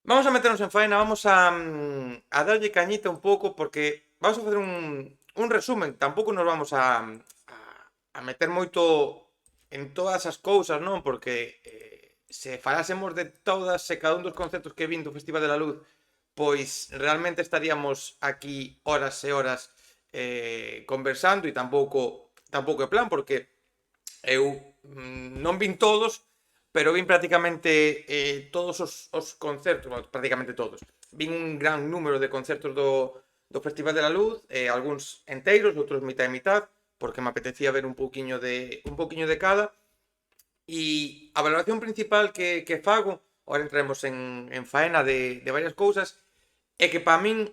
Vamos a meternos en faena, vamos a darlle cañita un pouco porque vamos a facer un resumen. Tampouco nos vamos a meter moito en todas as cousas, non? Porque se falásemos de todas e cada un dos conceptos que vin do Festival de la Luz, pois realmente estaríamos aquí horas e horas conversando e tampouco é plan, porque eu non vin todos, pero vin prácticamente todos os concertos, bueno, prácticamente todos. Vin un gran número de concertos do Festival de la Luz, algúns enteiros, outros mitad e mitad, porque me apetecía ver un poquinho de cada. E a valoración principal que fago, ahora entraremos en faena de varias cousas, é que para min,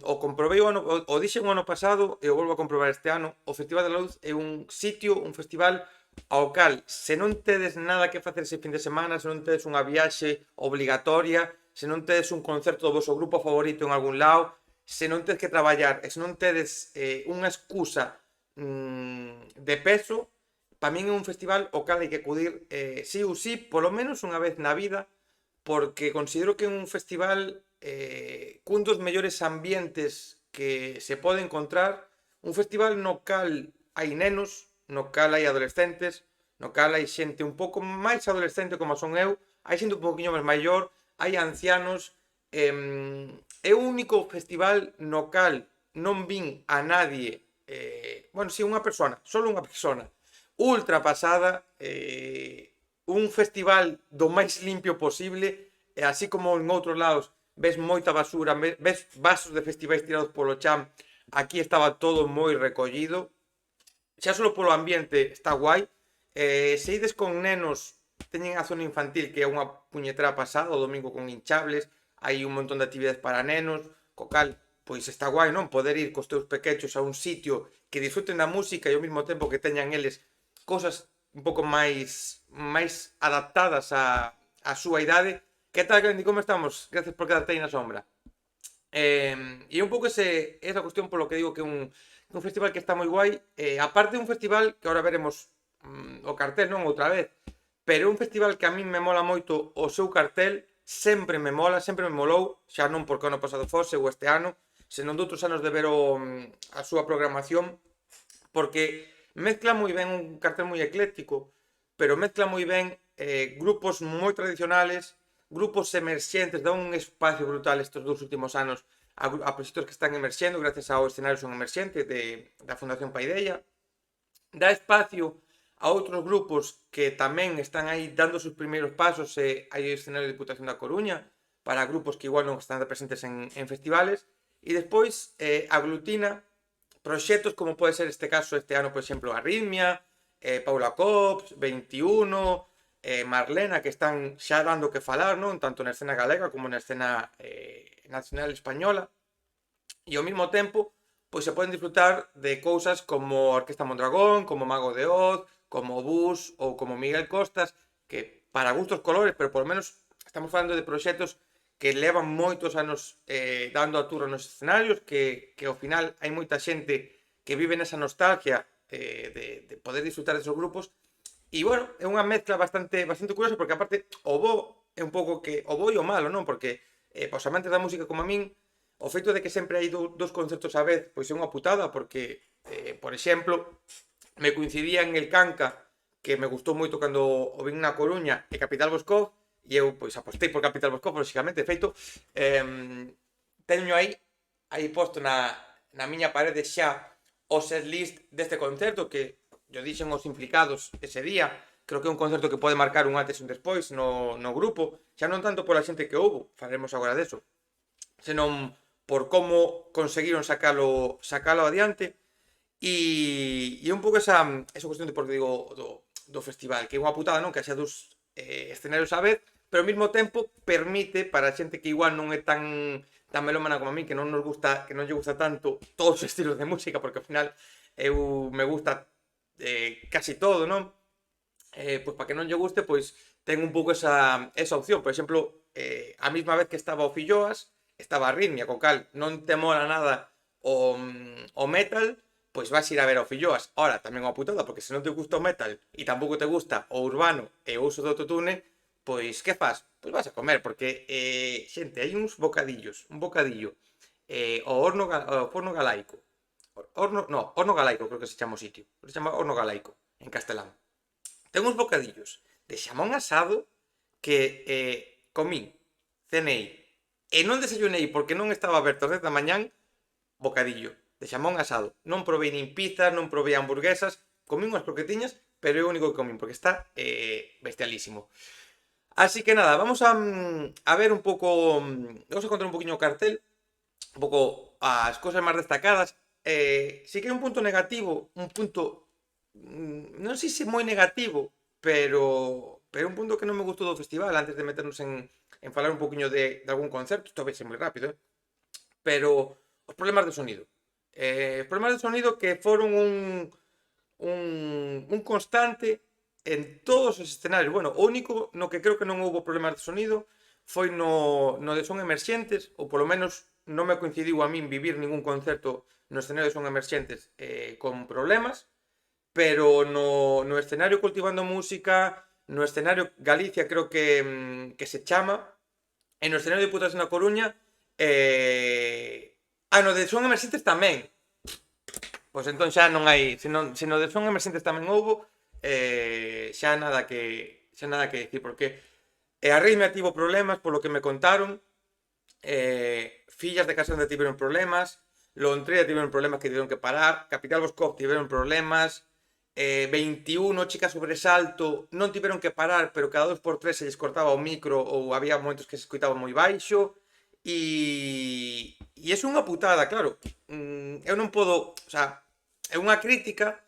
o comprobei o dixen o ano pasado e o volvo a comprobar este ano, o Festival da Luz é un sitio, un festival ao cal, se non tedes nada que facer ese fin de semana, se non tedes unha viaxe obligatoria, se non tedes un concerto do vosso grupo favorito en algún lado, se non tedes que traballar e se non tedes unha excusa de peso, para min é un festival ao cal hai que acudir sí ou sí, polo menos unha vez na vida, porque considero que é un festival cun dos mellores ambientes que se pode encontrar, un festival no cal hai nenos, no cal hai adolescentes, no cal hai xente un pouco máis adolescente como son eu, hai xente un pouquinho máis maior, hai ancianos, é o único festival no cal non vin a nadie, bueno, si unha persona, solo unha persona, ultra pasada, un festival do máis limpio posible, e así como en outros lados ves moita basura, ves vasos de festivais tirados polo chan, aquí estaba todo moi recollido, xa solo polo ambiente está guai. Se ides con nenos, teñen a zona infantil que é unha puñetera pasada, o domingo con hinchables, hai un montón de actividades para nenos, co cal, pois está guai, non? Poder ir cos teus pequechos a un sitio que disfruten da música e ao mesmo tempo que teñan eles cosas un pouco máis adaptadas á súa idade. Que tal, Grandy? Como estamos? Gracias por quedarte aí na sombra. E un pouco esa cuestión polo que digo que é un festival que está moi guai. Aparte de un festival que ahora veremos o cartel, non? Outra vez. Pero é un festival que a min me mola moito o seu cartel. Sempre me mola, sempre me molou. Xa non porque o ano pasado fose ou este ano, senón de outros anos de ver a súa programación. Porque mezcla moi ben un cartel moi ecléctico, pero mezcla moi ben grupos moi tradicionales, grupos emerxentes, dá un espacio brutal estes dous últimos anos a proxectos que están emerxendo gracias ao escenario son emerxente da Fundación Paideia, dá espacio a outros grupos que tamén están aí dando os seus primeiros pasos e hai o escenario de Diputación da Coruña para grupos que igual non están presentes en festivales e despois aglutina proxectos como pode ser este caso este ano, por exemplo, Arritmia, Paula Cops, 21, Marlena, que están xa dando que falar, non? Tanto na escena galega como na escena nacional española. E ao mesmo tempo, pois se poden disfrutar de cousas como Orquesta Mondragón, como Mago de Oz, como Bus ou como Miguel Costas, que para gustos colores, pero por lo menos estamos falando de proxectos que levan moitos anos dando a turra nos escenarios, que ao final hai moita xente que vive nesa nostalgia de poder disfrutar desos grupos. E, bueno, é unha mezcla bastante curiosa, porque aparte o bo é un pouco que o bo e o malo, non? Porque os amantes da música como a min, o feito de que sempre hai dos concertos á vez, pois é unha putada, porque, por exemplo, me coincidía en el Canca, que me gustou moito cando o vin na Coruña, e Capital Boscov, e eu, pois, apostei por Capital Boscov, lóxicamente, feito, teño aí posto na miña parede xa o setlist deste concerto, que yo dixen os implicados ese día, creo que é un concerto que pode marcar un antes e un despois no grupo, xa non tanto pola xente que houbo, falaremos agora deso, senón por como conseguiron sacalo adiante. E un pouco esa cuestión de por que digo do festival, que é unha putada, non? Que xa dos escenarios á vez, pero ao mesmo tempo permite para a xente que igual non é tan melómana como a mí, que non nos gusta, que non lle gusta tanto todos os estilos de música, porque ao final eu me gusta casi todo, non? Pois para que non lle guste, pois ten un pouco esa opción. Por exemplo, a mesma vez que estaba o Filloas, estaba a Arritmia, co cal non te mola nada o metal, pois vas ir a ver ao Filloas. Ora, tamén unha putada, porque se non te gusta o metal e tampouco te gusta o urbano e o uso do autotune, pois que fas? Pois vas a comer, porque, xente, hai uns bocadillos, un bocadillo, ao forno galaico, horno galaico creo que se chama o sitio, se chama horno galaico, en castelán. Ten uns bocadillos de xamón asado que comín, cenei, e non desayunei porque non estaba aberto ás 10 da mañán, bocadillo de xamón asado. Non provei nin pizzas, non provei hamburguesas, comín unhas croquetiñas, pero é o único que comín, porque está bestialísimo. Así que nada, vamos a ver un pouco, vamos a contar un poquinho o cartel, un pouco as cousas máis destacadas. Si que hai un punto negativo, un punto, non sei se moi negativo, pero un punto que non me gustou do festival, antes de meternos en falar un poquinho de algún concerto, isto vai ser moi rápido, pero os problemas de sonido. Os problemas de sonido que foron un constante en todos os escenarios. Bueno, o único no que creo que non houbo problemas de sonido foi no de son emerxentes, ou polo menos non me coincidiu a min vivir ningún concerto no escenario de son emerxentes con problemas, pero no escenario Cultivando Música, no escenario Galicia creo que se chama, e no escenario de Putas na Coruña, no de son emerxentes tamén. Pois entón xa non hai, se no de son emerxentes tamén houbo, xa nada que dicir, porque a Arritmia tivo problemas polo que me contaron, Fillas de Casandra tiveron problemas, Lontrea tiveron problemas que tiveron que parar, Capital Boscov tiveron problemas, 21 Chicas Sobresalto non tiveron que parar, pero cada 2x3 se lles cortaba o micro ou había momentos que se escoitaba moi baixo, e é unha putada, claro. Eu non podo, o sea, é unha crítica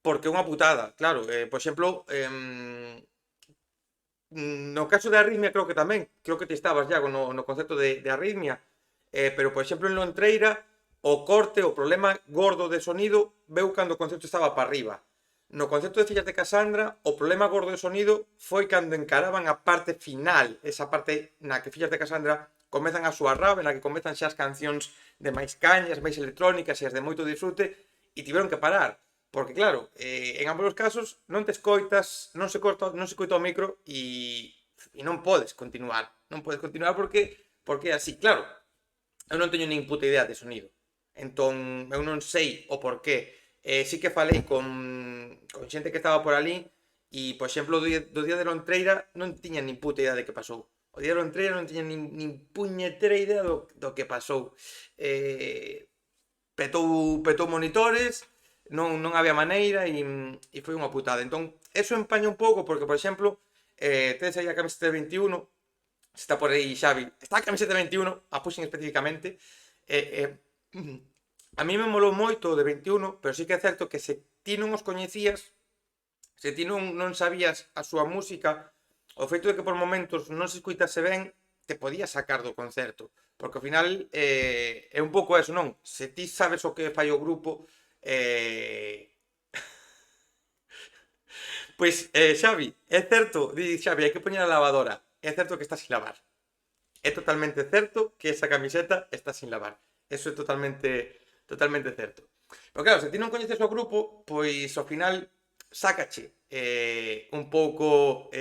porque é unha putada, claro. Por exemplo, no caso de Arritmia creo que tamén, creo que te estabas ya no concepto de Arritmia, pero por exemplo en Lontreira o corte, o problema gordo de sonido veu cando o concepto estaba para arriba. No concepto de Fillas de Casandra o problema gordo de sonido foi cando encaraban a parte final, esa parte na que Fillas de Casandra comezan a súa rave, na que comezan xa as cancións de máis cañas, máis electrónicas e as de moito disfrute, e tiveron que parar. Porque claro, en ambos os casos non te escoitas, non se coita o micro e non podes continuar. Non podes continuar porque é así, claro. Eu non teño nin puta idea de sonido. Entón, eu non sei o porqué. Sí que falei con xente que estaba por ali e, por exemplo, do día de Lontreira non tiña nin puta idea de que pasou. O día de Lontreira non tiña nin puñetera idea do que pasou. Petou monitores, non había maneira e foi unha putada. Entón, eso empaña un pouco porque, por exemplo, tedes aí a camiseta de 21, se está por aí Xavi, está a camiseta de 21, a puxen especificamente, a mí me molou moito o de 21, pero sí que é certo que se ti non os coñecías, se ti non sabías a súa música, o feito de que por momentos non se escuitase ben, te podías sacar do concerto. Porque ao final é un pouco eso, non? Se ti sabes o que fai o grupo, pois, Xavi, é certo, di Xavi, hai que poñer a lavadora. É certo que está sin lavar. É totalmente certo que esa camiseta está sin lavar. Eso é totalmente certo. Pero claro, se ti non coñeces o grupo, pois ao final sácache un pouco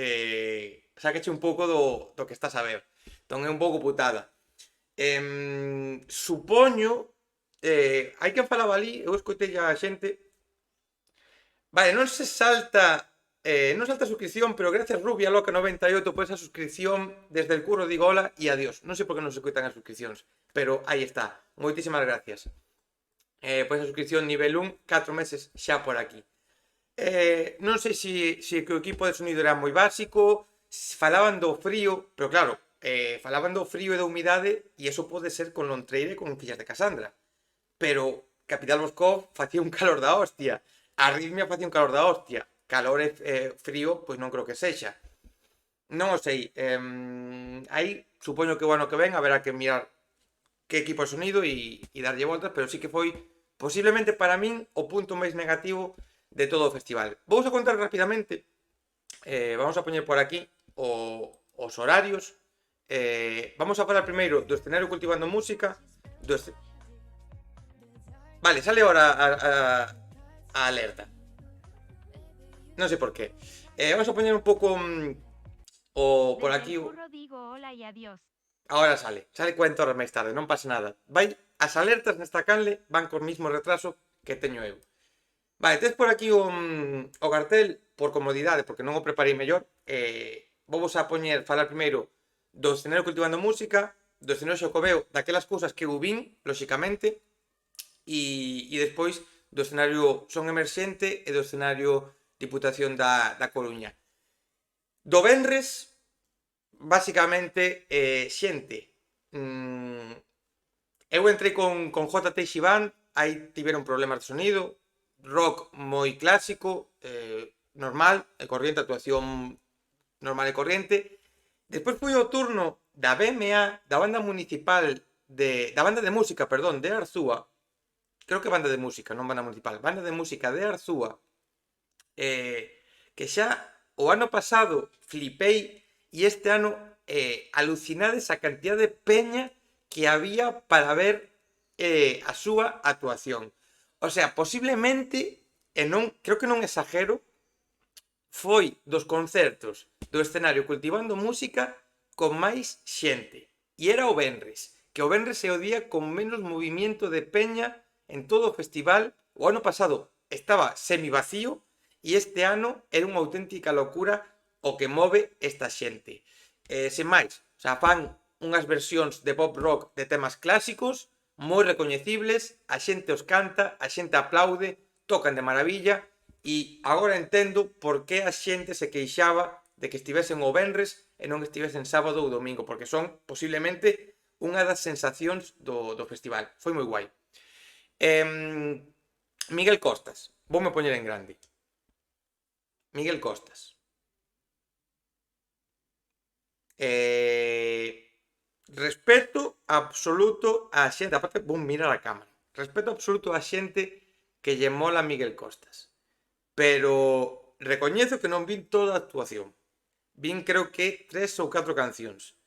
sácache un pouco do que estás a ver. Entón é un pouco putada. Supoño, hai quen falaba ali, eu escoitei a xente. Vale, non salta a suscripción, pero gracias Rubia Loca 98 por esa suscripción. Desde el curro digo hola e adiós. Non sei por que non se coitan as suscripcións, pero aí está. Moitísimas gracias. Por esa suscripción nivel 1, 4 meses xa por aquí. Non sei se que o equipo de sonido era moi básico, falaban do frío, pero claro, falaban do frío e da humidade e eso pode ser con Lontreira e con Fillas de Casandra. Pero Capital Boscov facía un calor da hostia. Arritmia facía un calor da hostia. Calor e frío, pois non creo que sexa. Non o sei. Aí, supoño que o ano que ven haberá que mirar que equipo de sonido e darlle voltas, pero sí que foi posiblemente para min o punto máis negativo de todo o festival. Vou a contar rapidamente, vamos a poñer por aquí os horarios. Vamos a falar primeiro do escenario Cultivando Música. Vale, sale ahora a alerta. Non sei por qué. Vamos a poñer un pouco o por Desde aquí... el curro digo hola y adiós. Ahora sale 40 horas máis tarde, non pasa nada. Vai, as alertas nesta canle van co mismo retraso que teño eu. Vale, tes por aquí o cartel por comodidade, porque non o preparei mellor. Vou a poñer, falar primeiro do escenario cultivando música, do escenario Xacobeo, daquelas cousas que eu vin, lóxicamente, e despois do escenario Son Emerxente e do escenario Diputación da Coruña. Do Benres, basicamente, xente. Eu entrei con JT Xivan, aí tiveron problemas de sonido, rock moi clásico, normal, e corriente, actuación normal e corriente. Despois foi o turno da BMA, da banda municipal da banda de música, perdón, de Arzúa. Creo que banda de música, non banda municipal, banda de música de Arzúa, que xa o ano pasado flipei e este ano alucinades a cantidad de peña que había para ver a súa actuación. O sea, posiblemente, e non, creo que non exagero, foi dos concertos do escenario Cultivando Música con máis xente. E era o Benres, que o Benres é o día con menos movimiento de peña en todo o festival. O ano pasado estaba semi vacío e este ano era unha auténtica locura o que move esta xente. Sen máis, o sea, fan unhas versións de pop rock de temas clásicos moi recoñecibles, a xente os canta, a xente aplaude, tocan de maravilla e agora entendo por que a xente se queixaba de que estivesen o Benres e non estivesen sábado ou domingo, porque son posiblemente unha das sensacións do festival. Foi moi guai. Miguel Costas, voume poñer en grande. Miguel Costas. Respeto absoluto á xente, aparte vou mirar a cámara. Respeto absoluto á xente que lle mola Miguel Costas. Pero recoñezo que non vin toda a actuación. Vin creo que 3 ou 4 cancións.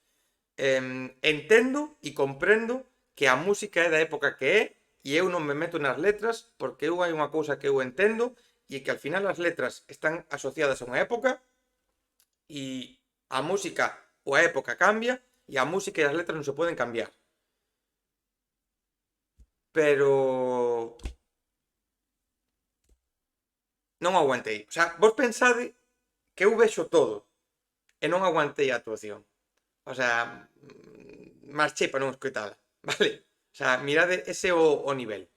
Entendo e comprendo que a música é da época que é e eu non me meto nas letras porque eu hai unha cousa que eu entendo e que al final as letras están asociadas a unha época e a música ou a época cambia e a música e as letras non se poden cambiar. Pero non aguantei. O sea, vos pensade que eu vexo todo e non aguantei a actuación. O sea, marchei para non escoitala, vale? O sea, mirade ese o nivel.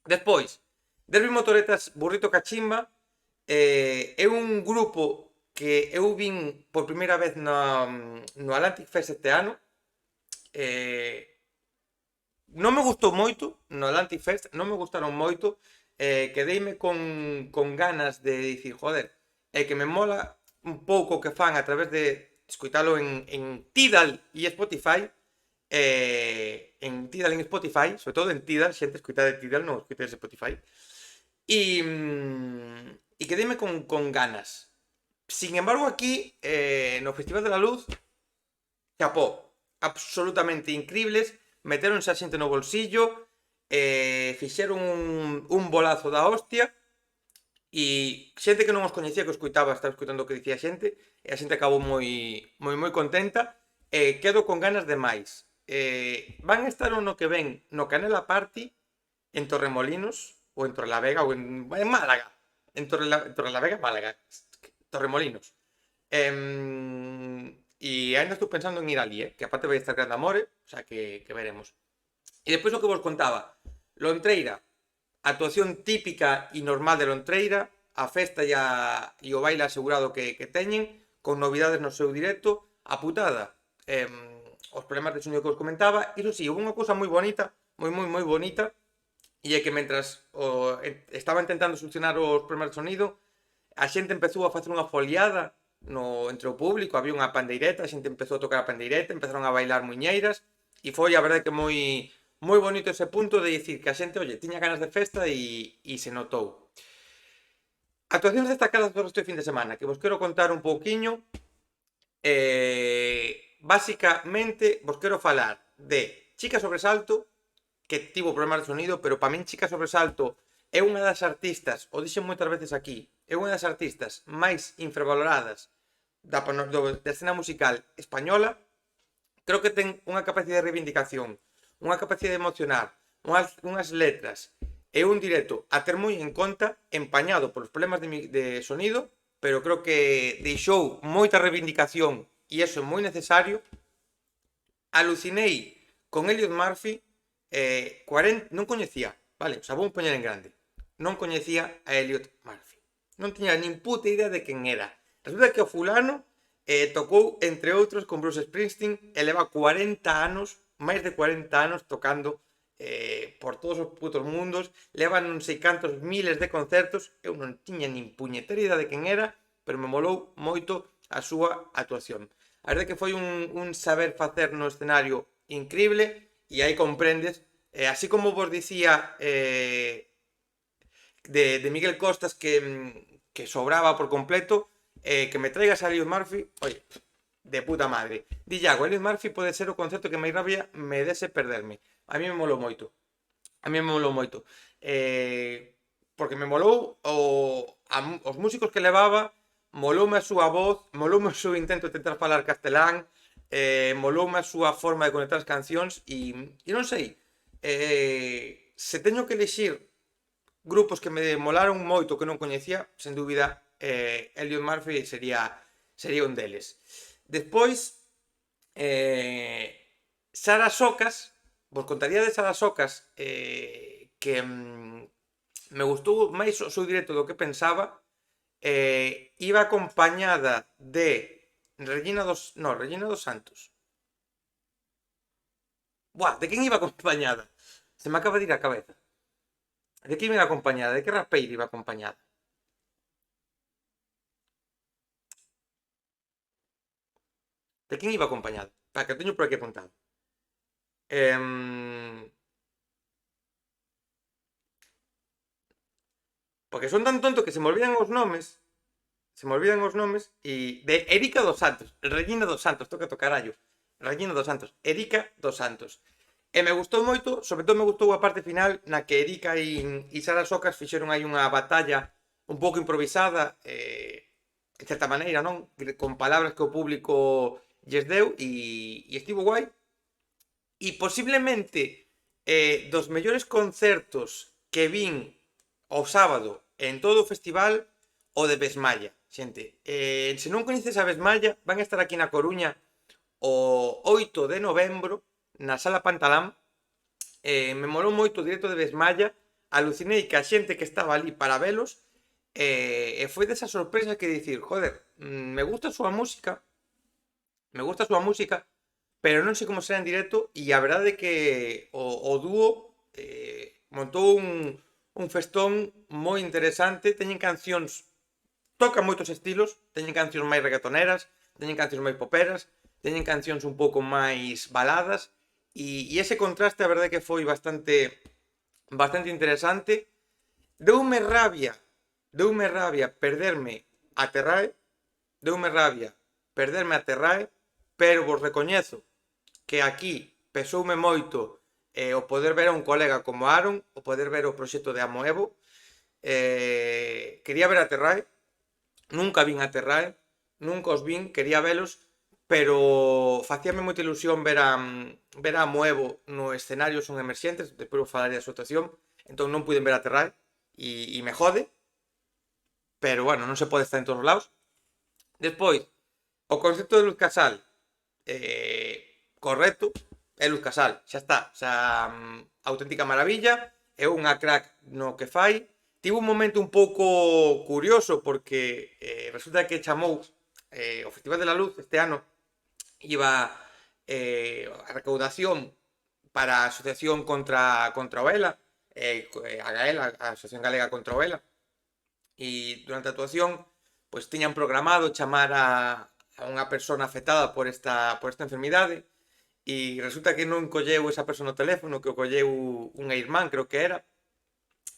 Despois, Derby Motoretas Burrito Cachimba é un grupo que eu vin por primeira vez no Atlantic Fest este ano. Non me gustou moito no Atlantic Fest, non me gustaron moito. Quedeime con ganas de dicir, joder, que me mola un pouco que fan a través de escoitalo en Tidal e Spotify. En Tidal e en Spotify, sobre todo en Tidal, xente escoita de Tidal, non escoita de Spotify. E quedeime con ganas. Sin embargo, aquí, no Festival de la Luz, chapó, absolutamente incribles, meteronse a xente no bolsillo, fixeron un bolazo da hostia, e xente que non os coñecía, que os escoitaba, estaba escoitando o que dicía a xente, e a xente acabou moi contenta, quedo con ganas de máis. Van estar o no que ven no Canela Party en Torremolinos, ou en Torrelavega, ou en Málaga, en Torrelavega, Málaga, Torremolinos. E ainda estou pensando en ir ali, que aparte vai estar Grande Amore, o sea que veremos. E despois o que vos contaba, Lontreira, actuación típica e normal de Lontreira, a festa e o baile asegurado que teñen, con novidades no seu directo, a putada, os problemas de sonido que os comentaba. Iso sí, houve unha cousa moi bonita, moi bonita, e é que mentras estaba intentando solucionar os problemas de sonido, a xente empezou a facer unha foliada entre o público, había unha pandeireta, a xente empezou a tocar a pandeireta, empezaron a bailar muñeiras, e foi a verdade que moi bonito ese punto de dicir que a xente, oye, tiña ganas de festa e se notou. Actuacións destacadas do resto de fin de semana, que vos quero contar un pouquiño. Básicamente, vos quero falar de Chica Sobresalto, que tivo problemas de sonido, pero para min Chica Sobresalto é unha das artistas, o dixen moitas veces aquí, é unha das artistas máis infravaloradas da escena musical española, creo que ten unha capacidade de reivindicación, unha capacidade de emocionar, unhas letras e un directo a ter moi en conta, empañado polos problemas de sonido, pero creo que deixou moita reivindicación e iso é moi necesario. Alucinei con Elliot Murphy, 40, non coñecía, vale, o sea, vou poñer en grande, non coñecía a Elliot Murphy, non tiña nin puta idea de quen era. Resulta que o fulano tocou, entre outros, con Bruce Springsteen e leva 40 anos, máis de 40 anos tocando por todos os putos mundos, leva non sei cantos miles de concertos, eu non tiña nin puñetera idea de quen era, pero me molou moito a súa actuación. A verdade que foi un saber facer no escenario increíble e aí comprendes, así como vos dicía de Miguel Costas que sobraba por completo, que me traigas a Elliot Murphy, oye, de puta madre. Dillago, Elliot Murphy pode ser o concerto que máis rabia me dese perderme. A mí me molou moito. A mí me molou moito. Porque me molou os músicos que levaba, moloume a súa voz, moloume o seu intento de tentar falar castelán, moloume a súa forma de conectar as cancións e non sei, se teño que elixir grupos que me molaron moito que non coñecía, sen dúbida, Elliot Murphy sería un deles. Despois, Sara Socas, vos contaría de Sara Socas que me gustou máis o seu directo do que pensaba. Iba acompañada de Regina dos Santos. Buah, de quen iba acompañada? Se me acaba de ir a cabeza. De quen iba acompañada? De que rapeiro iba acompañada? De quen iba acompañada? Para que teño por aquí apuntado. Porque son tan tontos que se me olvidan os nomes. Se me olvidan os nomes. E de Erika dos Santos. Regina dos Santos, toca carallo. Regina dos Santos. Erika dos Santos. E me gustou moito, sobre todo me gustou a parte final na que Erika e Sara Socas fixeron aí unha batalla un pouco improvisada, en certa maneira, non? Con palabras que o público lles deu e estivo guai. E posiblemente dos mellores concertos que vin o sábado en todo o festival, o de Besmalla, xente. Se non coñeces a Besmalla, van a estar aquí na Coruña o 8 de novembro, na Sala Pantalán. Me molou moito o directo de Besmalla, alucinei que a xente que estaba ali para velos, e foi desa sorpresa que dicir, joder, me gusta a súa música, pero non sei como será en directo, e a verdade é que o dúo montou un festón moi interesante, teñen cancións, tocan moitos estilos, teñen cancións máis reggaetoneras, teñen cancións máis poperas, teñen cancións un pouco máis baladas, e ese contraste a verdade que foi bastante interesante. Deume rabia perderme a Terrae, pero vos recoñezo que aquí pesoume moito o poder ver a un colega como Aaron, o poder ver o proxecto de Amoevo. Quería ver a Terrae, nunca vin a Terrae, nunca os vin, quería velos, pero facíame moita ilusión ver a Amoevo no escenario Son Emerxentes, despois vos falaré da súa actuación, entón non puiden ver a Terrae e me jode, pero bueno, non se pode estar en todos os lados. Despois, o concepto de Luz Casal, correcto, é Luz Casal, xa está, xa auténtica maravilla, é unha crack no que fai. Tivo un momento un pouco curioso porque resulta que chamou o Festival de la Luz este ano, iba a recaudación para a Asociación contra o ELA, a GAELA, a Asociación Galega contra o ELA, e durante a actuación pois tiñan programado chamar a unha persona afectada por esta enfermidade e resulta que non colleu esa persona o teléfono, que o colleu unha irmán, creo que era.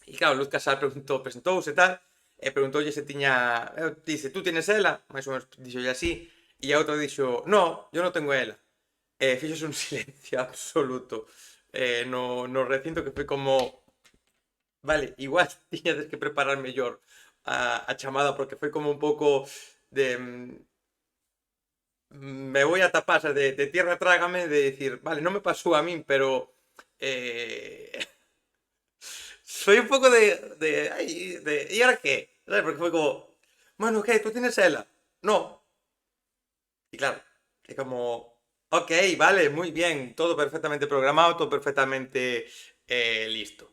E claro, Luz Casal presentouse e tal, e preguntoulle se tiña, dice, tú tienes ela? Mais ou menos dixolle así, e a outra dixo, no, yo non tengo ela. Fixose un silencio absoluto no recinto, que foi como, vale, igual tiñades que preparar mellor a chamada, porque foi como un pouco de me voy a tapar de tierra trágame, de decir, vale, no me pasó a mí, pero eh, soy un poco ay, ¿y ahora qué? ¿Sabes? Porque fue como, bueno, ¿qué? ¿Tú tienes ELA? No. Y claro, es como, ok, vale, muy bien, todo perfectamente programado, todo perfectamente listo.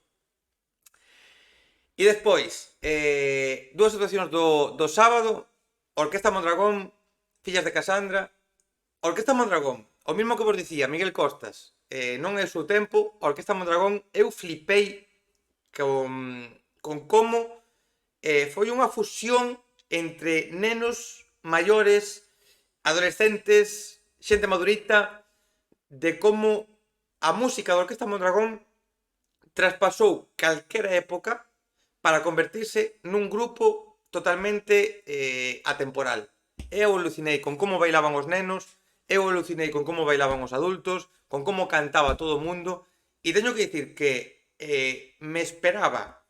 E despois, dúas situacións do sábado, Orquesta Mondragón, Fillas de Casandra. Orquesta Mondragón, o mismo que vos dicía Miguel Costas, non é o seu tempo, Orquesta Mondragón, eu flipei con como foi unha fusión entre nenos maiores, adolescentes, xente madurita, de como a música da Orquesta Mondragón traspasou calquera época para convertirse nun grupo totalmente atemporal. Eu alucinei con como bailaban os nenos, eu alucinei con como bailaban os adultos, con como cantaba todo o mundo, e teño que dicir que me esperaba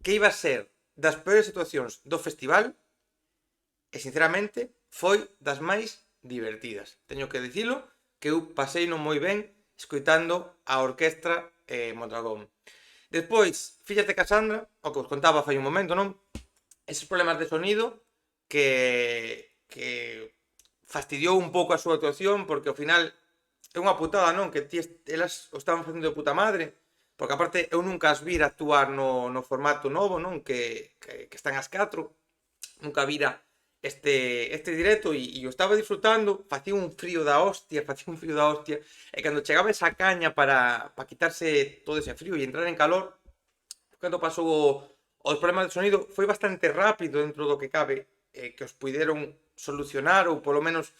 que iba a ser das peores situacións do festival, e sinceramente foi das máis divertidas. Teño que dicilo, que eu pasei non moi ben escoitando a orquestra Mondragón. Despois, Fillas de Casandra, o que os contaba fai un momento, non? Eses problemas de sonido que fastidiou un pouco a súa actuación, porque ao final é unha putada, non? Que elas o estaban facendo de puta madre, porque aparte eu nunca as vira actuar no formato novo, non? Que están as 4, nunca vira este directo e o estaba disfrutando, facía un frío da hostia, e cando chegaba esa caña para quitarse todo ese frío e entrar en calor, cando pasou os problemas de sonido, foi bastante rápido dentro do que cabe, que os puideron solucionar ou polo menos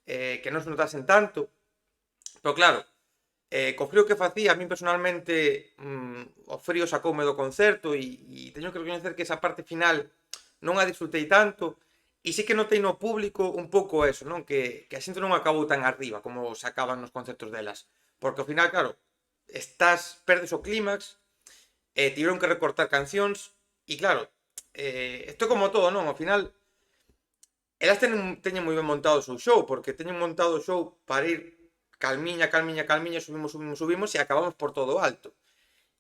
que non se notasen tanto, pero claro, co frío que facía, a mí personalmente o frío sacoume do concerto e teño que recoñecer que esa parte final non a disfrutei tanto, e sí que notei no público un pouco eso, non? Que a xente non acabou tan arriba como sacaban nos concertos delas. Porque ao final, claro, perdes o clímax, tiveron que recortar cancións, e claro, isto é como todo, non? Ao final, elas teñen moi ben montado o seu show, porque teñen montado o show para ir calmiña, calmiña, calmiña, subimos, subimos, subimos, e acabamos por todo alto.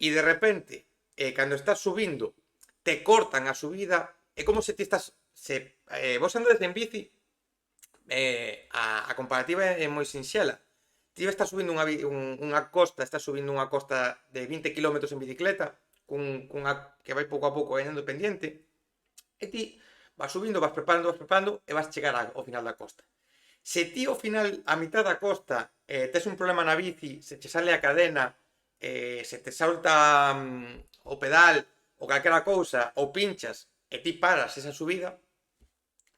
E de repente, cando estás subindo, te cortan a subida, é como se ti estás vos andades en bici, a comparativa é moi sinxela. Ti estás subindo unha costa, estás subindo unha costa de 20 km en bicicleta, que vai pouco a pouco gañando pendiente, e ti vas subindo, vas preparando e vas chegar ao final da costa. Se ti ao final, a mitad da costa, tes un problema na bici, se che sale a cadena, se te salta o pedal ou calquera cousa, ou pinchas e ti paras esa subida,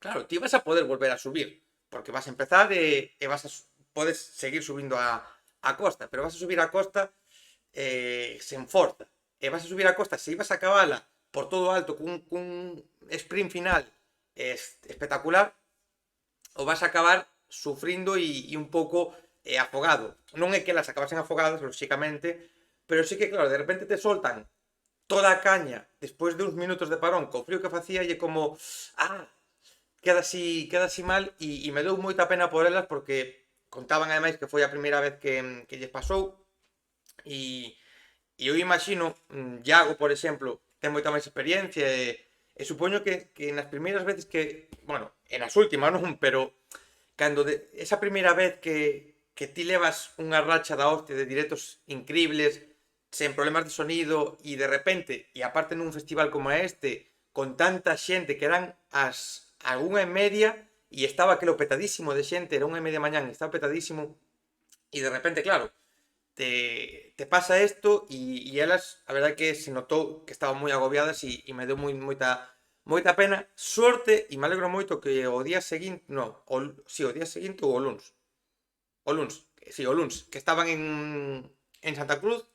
claro, ti vas a poder volver a subir, porque vas a empezar podes seguir subindo a costa, pero vas a subir a costa sen forza. E vas a subir a costa, se ibas a acabala por todo alto cun sprint final espectacular, o vas a acabar sufrindo e un pouco afogado. Non é que elas acabasen afogadas, lóxicamente, pero sí que, claro, de repente te soltan toda a caña despois de uns minutos de parón co frío que facía e como, queda así mal e me deu moita pena por elas porque contaban ademais que foi a primeira vez que lles pasou e eu imagino, Iago, por exemplo, ten moita máis experiencia e supoño que nas primeiras veces bueno, en as últimas non, pero cando esa primeira vez que ti levas unha racha da hostia de directos increíbles, sen problemas de sonido e de repente, e aparte nun festival como este, con tanta xente que eran a 1:30 e estaba aquelo petadísimo de xente, era 1:30 mañán, estaba petadísimo e de repente, claro, te pasa isto e elas, a verdade que se notou que estaban moi agobiadas e me deu moita pena, sorte, e me alegro moito que o día seguinte, non, o día seguinte ou o luns, que estaban en Santa Cruz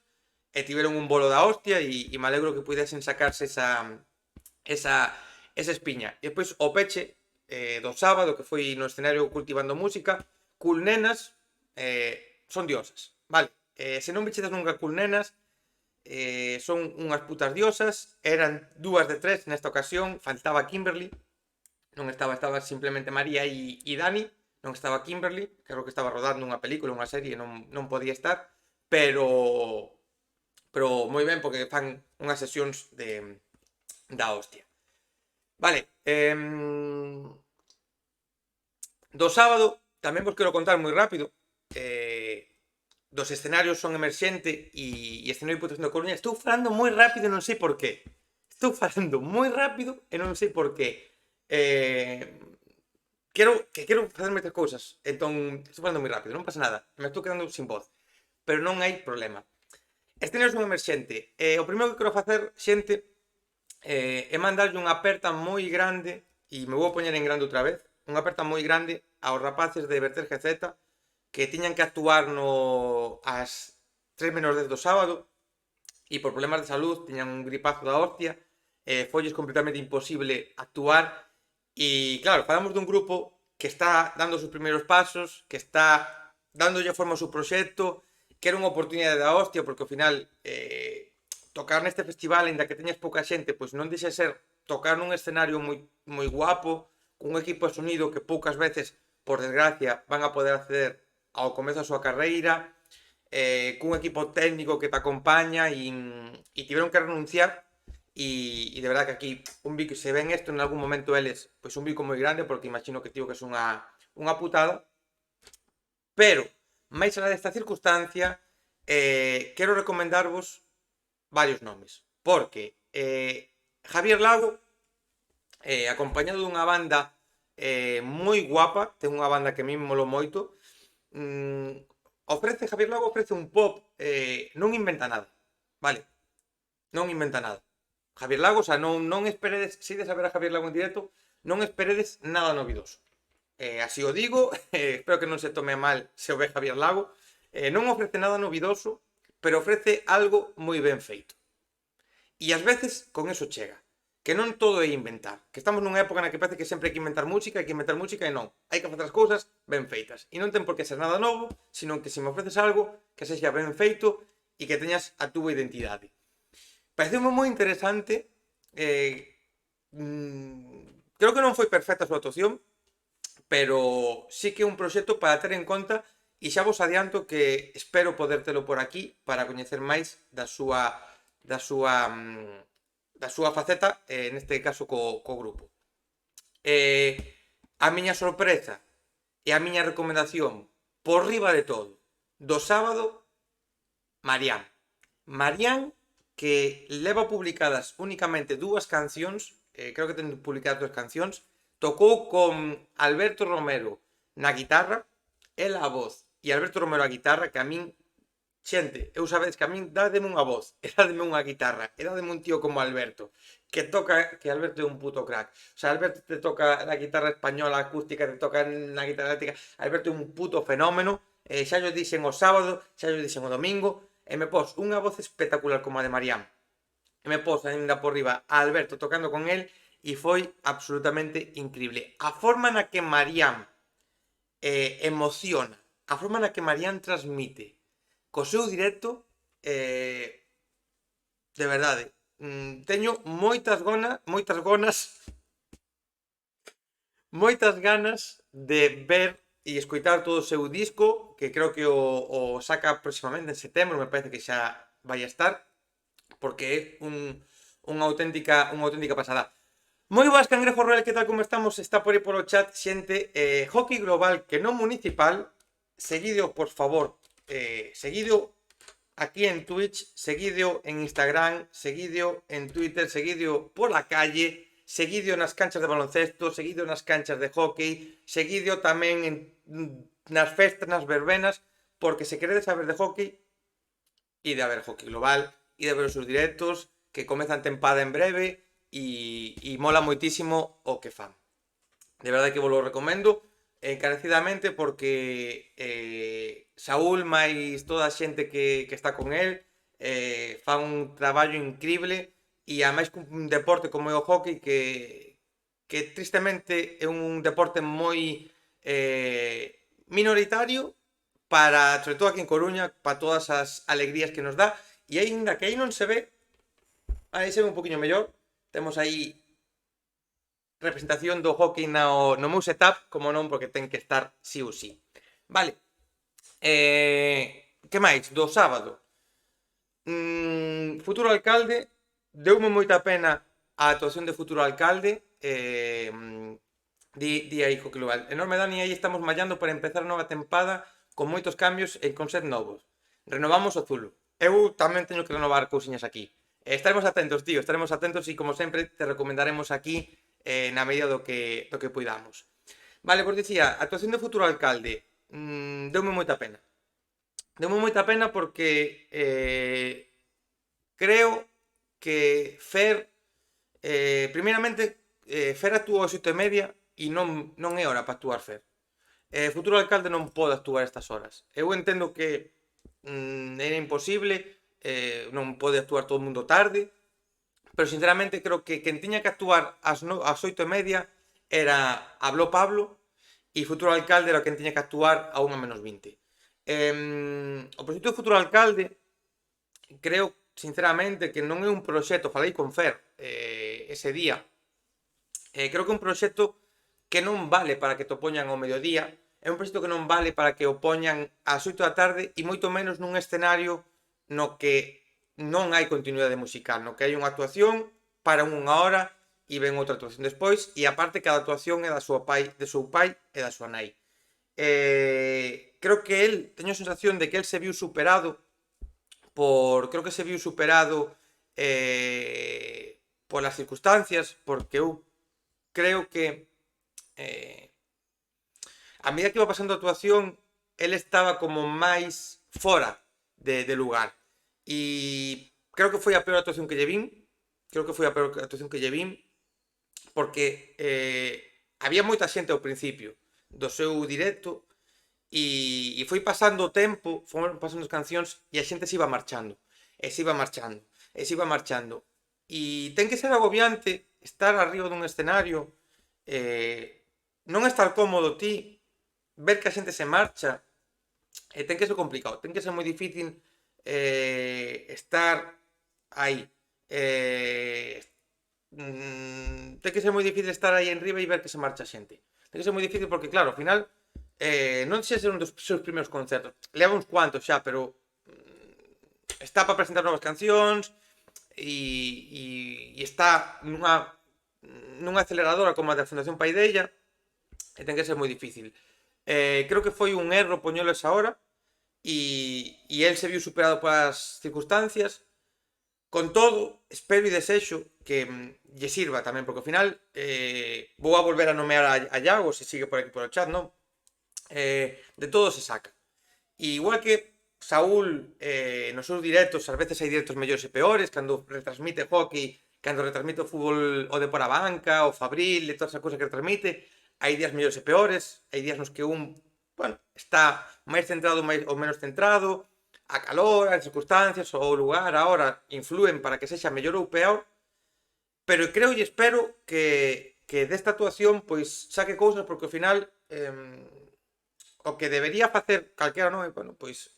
e tiveron un bolo da hostia e me alegro que pudesen sacarse esa espiña. E despois o peche do sábado, que foi no escenario Cultivando Música, Cool Nenas, son diosas, vale? Se non bichedes nunca Cool Nenas, son unhas putas diosas, eran 2 de 3 nesta ocasión, faltaba Kimberly, non estaba simplemente María e Dani, non estaba Kimberly, creo que estaba rodando unha película, unha serie, non podía estar, pero moi ben, porque fan unhas sesións da hostia. Vale, do sábado tamén vos quero contar moi rápido. Dos escenarios son Emerxente e escenario Diputación da Coruña. Estou falando moi rápido e non sei por qué. Estou falando moi rápido e non sei por qué. Quero facer moitas cousas. Entón, estou falando moi rápido, non pasa nada. Me estou quedando sin voz. Pero non hai problema. Escenarios son Emerxente. O primeiro que quero facer, xente, é mandarlle unha aperta moi grande, e me vou poñer en grande outra vez, unha aperta moi grande aos rapaces de Verter GZ, que tiñan que actuar ás 3:10 do sábado e por problemas de salud tiñan un gripazo da hostia, folles completamente imposible actuar e claro, falamos dun grupo que está dando os seus primeiros pasos, que está dándolle forma ao seu proxecto, que era unha oportunidade da hostia porque ao final tocar neste festival, ainda que teñas pouca xente, pois non deixa de ser tocar nun escenario moi guapo, cun equipo de sonido que poucas veces, por desgracia, van a poder acceder ao comezo da súa carreira, cun equipo técnico que te acompaña e tiveron que renunciar e de verdad que aquí un bico, se ven isto en algún momento eles, pois un bico moi grande porque imagino que tío que é unha putada, pero máis alá desta circunstancia quero recomendarvos varios nomes, porque Javier Lago, acompañado dunha banda moi guapa, ten unha banda que a mí me molou moito, Javier Lago ofrece un pop, non inventa nada, vale, non inventa nada. Javier Lago, o sea, non esperedes, se ides a ver a Javier Lago en directo, non esperedes nada novidoso. Así o digo, espero que non se tome mal se o ve Javier Lago, non ofrece nada novidoso, pero ofrece algo moi ben feito. E ás veces con eso chega. Que non todo é inventar. Que estamos nunha época na que parece que sempre hai que inventar música e non. Hai que facer as cousas ben feitas. E non ten por que ser nada novo, sino que se me ofreces algo que sexa ben feito e que teñas a túa identidade. Pareceume moi interesante. Creo que non foi perfecta a súa actuación, pero sí que é un proxecto para ter en conta e xa vos adianto que espero poder telo por aquí para coñecer máis da súa faceta, neste caso co grupo. A miña sorpresa e a miña recomendación por riba de todo do sábado, Marián, que leva publicadas únicamente 2 cancións, creo que ten publicadas 2 cancións, tocou con Alberto Romero na guitarra, ela a voz e Alberto Romero a guitarra, que a min, xente, eu sabedes que a min dádeme unha voz, e dádeme unha guitarra, e dádeme un tío como Alberto, que Alberto é un puto crack. O sea, Alberto te toca na guitarra española acústica, te toca na guitarra eléctrica, Alberto é un puto fenómeno, xa yo dixen o sábado, xa yo dixen o domingo, e me pos unha voz espectacular como a de Marián. E me pos ainda por riba a Alberto tocando con el e foi absolutamente increíble. A forma na que Marián emociona, a forma na que Marián transmite co seu directo, de verdade, teño moitas ganas de ver e escoitar todo o seu disco, que creo que o saca próximamente en setembro, me parece que xa vai a estar, porque é unha auténtica pasada. Moi boas, Cangrejo Royal, que tal como estamos? Está por aí polo chat, xente. Hockey Global, que non municipal, seguido, por favor, seguido aquí en Twitch, seguido en Instagram, seguido en Twitter, seguido pola calle, seguido nas canchas de baloncesto, seguido nas canchas de hockey, seguido tamén nas festas, nas verbenas, porque se queredes saber de hockey, ide a ver Hockey Global, ide a ver os seus directos, que comezan tempada en breve, e mola moitísimo o que fan. De verdade que vos lo recomendo encarecidamente, porque Saúl máis toda a xente que está con el fan un traballo increíble, e ademais un deporte como é o hockey que tristemente é un deporte moi minoritario para, sobre todo aquí en Coruña, para todas as alegrías que nos dá, e aínda que aí non se ve, aí se ve un poquinho mellor, temos aí representación do hockey no meu setup, como non, porque ten que estar sí ou sí. Vale. Que máis? Do sábado. Futuro alcalde, deume moita pena a actuación de Futuro Alcalde, di aí co global. Enorme Dani, aí estamos mallando para empezar a nova tempada con moitos cambios e con set novos. Renovamos o Zulo. Eu tamén teño que renovar cousiñas aquí. Estaremos atentos, tío, estaremos atentos e como sempre te recomendaremos aquí na medida do que puidamos. Vale, vos dicía, actuación de Futuro Alcalde, deume moita pena. Deume moita pena porque creo que Fer, primeiramente, Fer actuou ás 8:30 e non é hora para actuar Fer. Futuro alcalde non pode actuar estas horas. Eu entendo que era imposible, non pode actuar todo o mundo tarde, pero sinceramente creo que quen tiña que actuar ás 8:30 era Habló Pablo e Futuro Alcalde era quen tiña que actuar a 1:20. O proxecto de Futuro Alcalde creo sinceramente que non é un proxecto, falei con Fer ese día, creo que é un proxecto que non vale para que te poñan ao mediodía, é un proxecto que non vale para que o poñan ás 8 da tarde e moito menos nun escenario no que non hai continuidade musical, no que hai unha actuación para unha hora e ven outra actuación despois e aparte cada actuación é do seu pai e da súa nai. Creo que teño a sensación de que el se viu superado polas circunstancias, porque eu creo que a medida que iba pasando a actuación el estaba como máis fora de lugar e creo que foi a peor actuación que lle vin porque había moita xente ao principio do seu directo e foi pasando o tempo, foron pasando as cancións e a xente se iba marchando e ten que ser agobiante estar arriba dun escenario, non estar cómodo ti, ver que a xente se marcha, ten que ser complicado, ten que ser moi difícil estar aí, ten que ser moi difícil estar aí enriba e ver que se marcha a xente, ten que ser moi difícil porque claro, ao final non sei se ser un dos seus primeiros concertos, leva uns cuantos xa, pero está para presentar novas cancións e está nunha aceleradora como a da Fundación Paideia e ten que ser moi difícil. Creo que foi un erro poñelo esa hora e el se viu superado polas circunstancias. Con todo, espero e desexo que lle sirva tamén, porque ao final vou a volver a nomear a Iago, se sigue por aquí por o chat, non? De todo se saca. E igual que Saúl nos seus directos, ás veces hai directos mellores e peores, cando retransmite hockey, cando retransmite o fútbol o de por a banca, o Fabril, e todas as cousas que retransmite, hai días mellores e peores, hai días nos que está máis centrado ou menos centrado, a calor, as circunstancias, o lugar, a hora, influen para que sexa mellor ou peor, pero creo e espero que desta actuación pois saque cousas, porque ao final o que debería facer calquera non, pois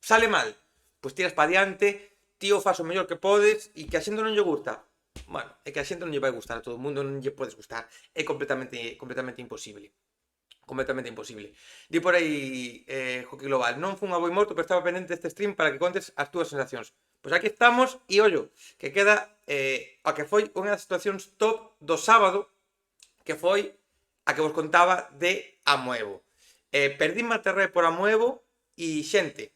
sale mal, pois tiras pa diante, tío, faz o mellor que podes e que a xente non lle gusta. Bueno, é que a xente non lle vai gustar, a todo o mundo non lle podes gustar, é completamente imposible. Completamente imposible. Di por aí Hockey Global, non fun a boi morto, pero estaba pendente deste stream para que contes as túas sensacións. Pois aquí estamos e ollo, que queda a que foi unha das situacións top do sábado, que foi a que vos contaba de Amoevo. Perdíme a terra por Amoevo e xente,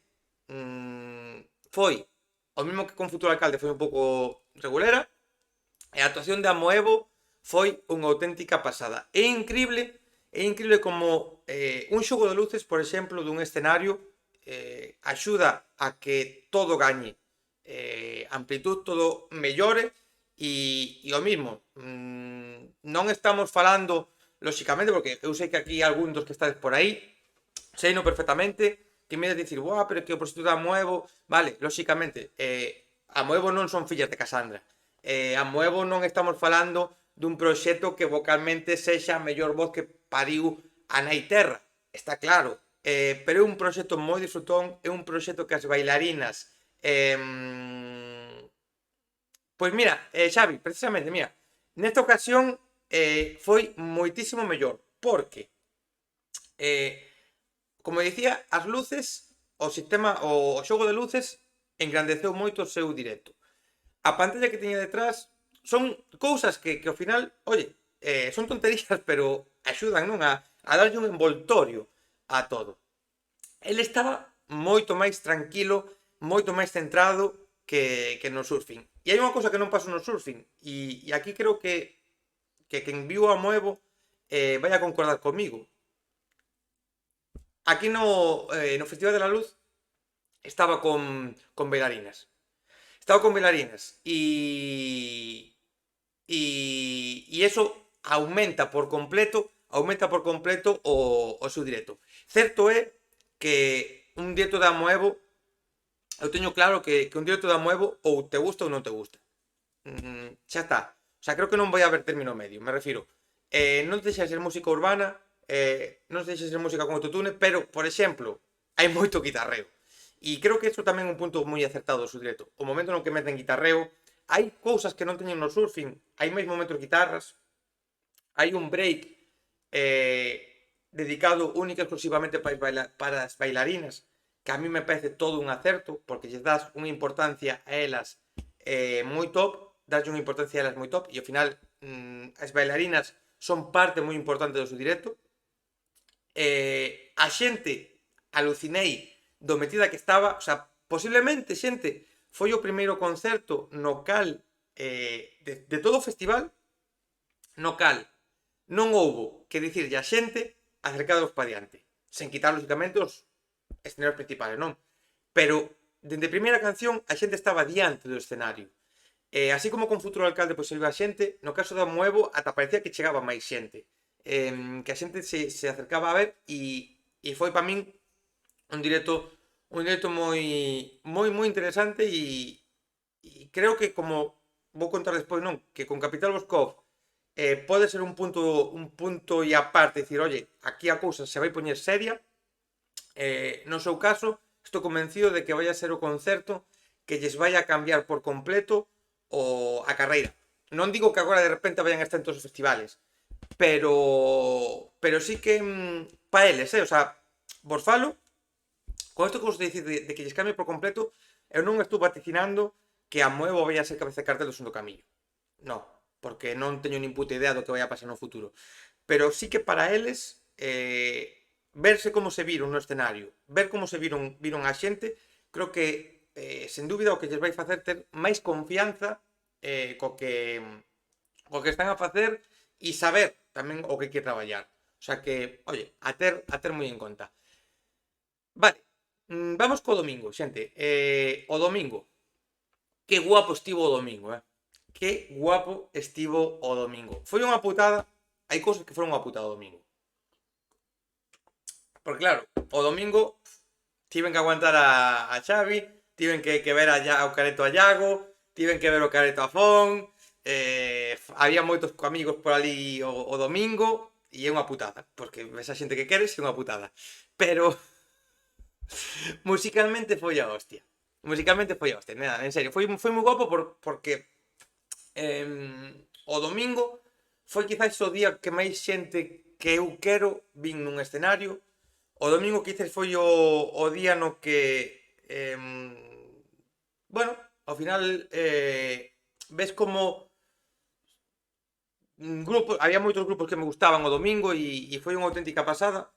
foi o mesmo que con Futuro Alcalde, foi un pouco regulera, e a actuación de Amoevo foi unha auténtica pasada. É increíble como un xogo de luces, por exemplo, dun escenario axuda a que todo gañe amplitud, todo mellore e o mismo, non estamos falando lóxicamente, porque eu sei que aquí algún dos que estades por aí seino perfectamente, que me de dicir, pero que o proxecto de Amoevo, vale, lóxicamente Amoevo non son fillas de Casandra, Amoevo non estamos falando dun proxecto que vocalmente sexa a mellor voz que pariu a nai terra, está claro, pero é un proxecto moi disfrutón, é un proxecto que as bailarinas Pois mira, Xavi, precisamente, mira, nesta ocasión foi moitísimo mellor, porque, eh, como dicía, as luces, o sistema, o xogo de luces engrandeceu moito o seu directo. A pantalla que tiña detrás son cousas que ao final, oye, son tonterías, pero axudan, non? A darlle un envoltorio a todo. Ele estaba moito máis tranquilo, moito máis centrado que no surfing. E hai unha cousa que non paso no surfing, e aquí creo que quen viu a Moevo vai a concordar comigo. Aquí no Festival de la Luz estaba con bailarinas. Estaba con bailarinas e eso aumenta por completo o seu directo. Certo é que un directo da Moevo, eu teño claro que un directo da Moevo ou te gusta ou non te gusta. Xa está. O sea, creo que non vai haber término medio, me refiro. Non deixa de ser música urbana, non deixa de ser música con autotune, pero, por exemplo, hai moito guitarreo. E creo que isto tamén é un punto moi acertado do seu directo. O momento no que meten guitarreo, hai cousas que non teñen no surfing, hai máis momentos guitarras, hai un break dedicado única e exclusivamente para as bailarinas, que a mí me parece todo un acerto, porque lles das unha importancia a elas moi top, daslle unha importancia a elas moi top, e ao final as bailarinas son parte moi importante do seu directo. A xente alucinei do metida que estaba, o sea, posiblemente, xente, foi o primeiro concerto no cal de todo o festival no cal non houbo que dicirlle a xente acercados pa diante, sen quitar, lógicamente, os escenarios principales, non? Pero, dende a primeira canción, a xente estaba diante do escenario. Así como con Futuro Alcalde pois iba a xente, no caso da Moevo ata parecía que chegaba máis xente. Que a xente se acercaba a ver e foi para min un directo moi interesante e creo que, como vou contar despois, non, que con Capital Boscov pode ser un punto e aparte, dicir, oye, aquí a cousa se vai poñer seria. No seu caso, estou convencido de que vai a ser o concerto que lles vai a cambiar por completo a carreira. Non digo que agora de repente vayan a estar en todos os festivales, pero sí que para eles, o sea, vos falo, con isto que vos dicir de que lles cambie por completo, eu non estou vaticinando que a Moevo vai a ser cabeza de cartel do Segundo Camiño. Non, porque non teño nin puta idea do que vai a pasar no futuro. Pero sí que para eles, verse como se viron no escenario, ver como se viron a xente, creo que, sen dúbida, o que lles vai facer ter máis confianza co que están a facer e saber tamén o que hai que traballar. O sea que, oye, a ter moi en conta. Vale, vamos co domingo, xente. O domingo. Que guapo estivo o domingo, Que guapo estivo o domingo. Foi unha putada. Hai cousas que foron unha putada o domingo. Porque claro, o domingo tiven que aguantar a Xavi, tiven que ver ao Careto a Iago, tiven que ver o Careto a Fon, había moitos amigos por ali o domingo, e é unha putada, porque ves a xente que queres é unha putada. Pero musicalmente foi a hostia. Musicalmente foi a hostia, nada, en serio, foi moi guapo porque o domingo foi quizás o día que máis xente que eu quero vin nun escenario. O domingo quizás foi o día no que bueno, ao final ves como había moitos grupos que me gustaban o domingo e foi unha auténtica pasada.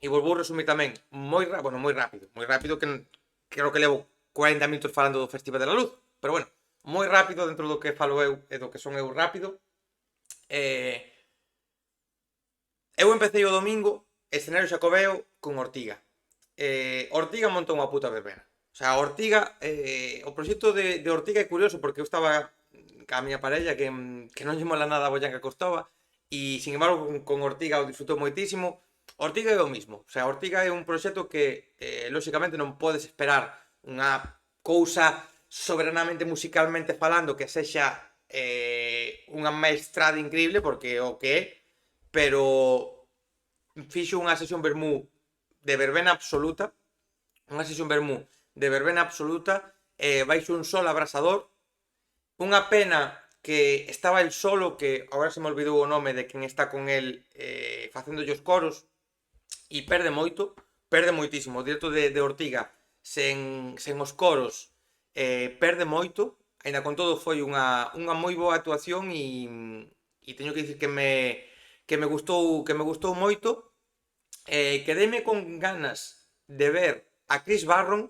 E vos vou resumir tamén moi rápido, que creo que levo 40 minutos falando do Festival de la Luz, pero bueno, moi rápido dentro do que falo eu e do que son eu rápido. Eu empecé o domingo escenario Xacobeo con Ortiga. Ortiga montou unha puta verbena. O sea, Ortiga, o proxecto de Ortiga é curioso porque eu estaba ca miña parella que non lle mola nada a Boyanca Costova e, sin embargo, con Ortiga o disfrutou moitísimo. Ortiga é o mismo, o sea, Ortiga é un proxecto que lóxicamente non podes esperar unha cousa soberanamente musicalmente falando que sexa unha maestrada increíble, porque o que é, pero fixo unha sesión vermú de verbena absoluta, baixo un sol abrasador, Unha pena que estaba el solo, que agora se me olvidou o nome de quen está con el facendo os coros, e perde moitísimo. O directo de Ortiga sen os coros perde moito, aínda con todo foi unha moi boa actuación e teño que dicir que me gustou moito. Quedeime con ganas de ver a Chris Barron,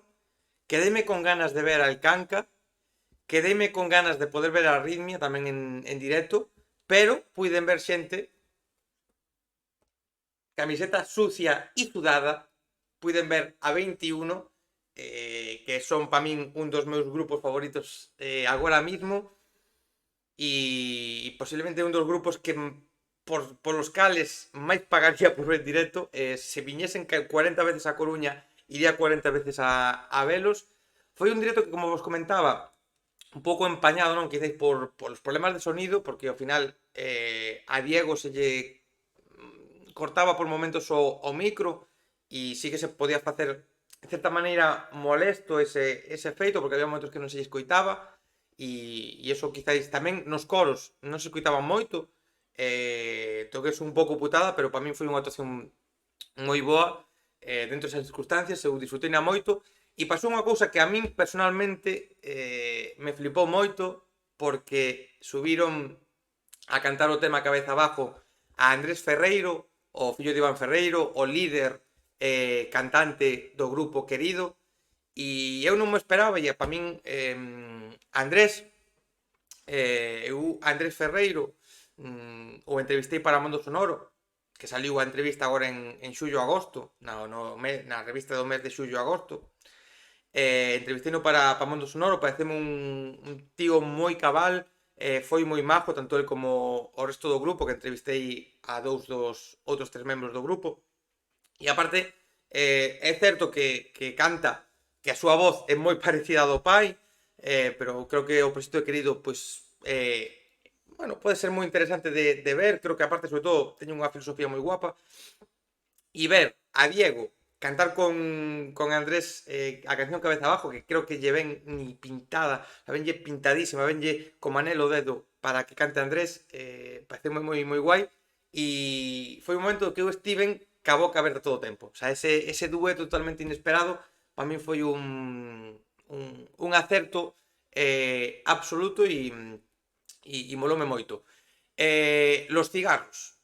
quedeime con ganas de ver a Alcanca, quedeime con ganas de poder ver a Arritmia tamén en directo, pero puiden ver xente camiseta sucia e sudada, puiden ver a 21, que son para min un dos meus grupos favoritos agora mismo, e posiblemente un dos grupos que por los cales máis pagaría por ver directo. Se viñesen 40 veces a Coruña, iría 40 veces a velos. Foi un directo que, como vos comentaba, un pouco empañado, non? Quizáis por os problemas de sonido, porque ao final a Diego se lle cortaba por momentos o micro e sí que se podía facer de certa maneira molesto ese efeito, porque había momentos que non se lle escoitaba e iso quizáis tamén nos coros non se escoitaba moito. Toques un pouco putada, pero para min foi unha actuación moi boa dentro desas circunstancias, eu disfrutei moito. E pasou unha cousa que a min personalmente me flipou moito, porque subiron a cantar o tema Cabeza Abajo a Andrés Ferreiro, o fillo de Iván Ferreiro, o líder cantante do grupo Querido, e eu non me esperaba, e para min Andrés Andrés Ferreiro o entrevistei para Mundo Sonoro, que saliu a entrevista agora en xullo-agosto, na revista do mes de xullo-agosto. Entrevisteino para Mundo Sonoro, pareceme un tío moi cabal, foi moi majo, tanto el como o resto do grupo, que entrevistei a dous dos outros 3 membros do grupo. E aparte, é certo que canta, que a súa voz é moi parecida a do pai, pero creo que o proxecto de Querido, pois, bueno, pode ser moi interesante de ver. Creo que aparte, sobre todo, teño unha filosofía moi guapa. E ver a Diego cantar con Andrés a canción Cabeza Abajo, que creo que lle ven ni pintada, a venlle pintadísima, venlle como anelo o dedo para que cante Andrés, parece moi guai. E foi un momento que eu estiven ca boca aberta todo o tempo. O sea, ese dueto totalmente inesperado para min foi un acerto absoluto e moloume moito. Los cigarros.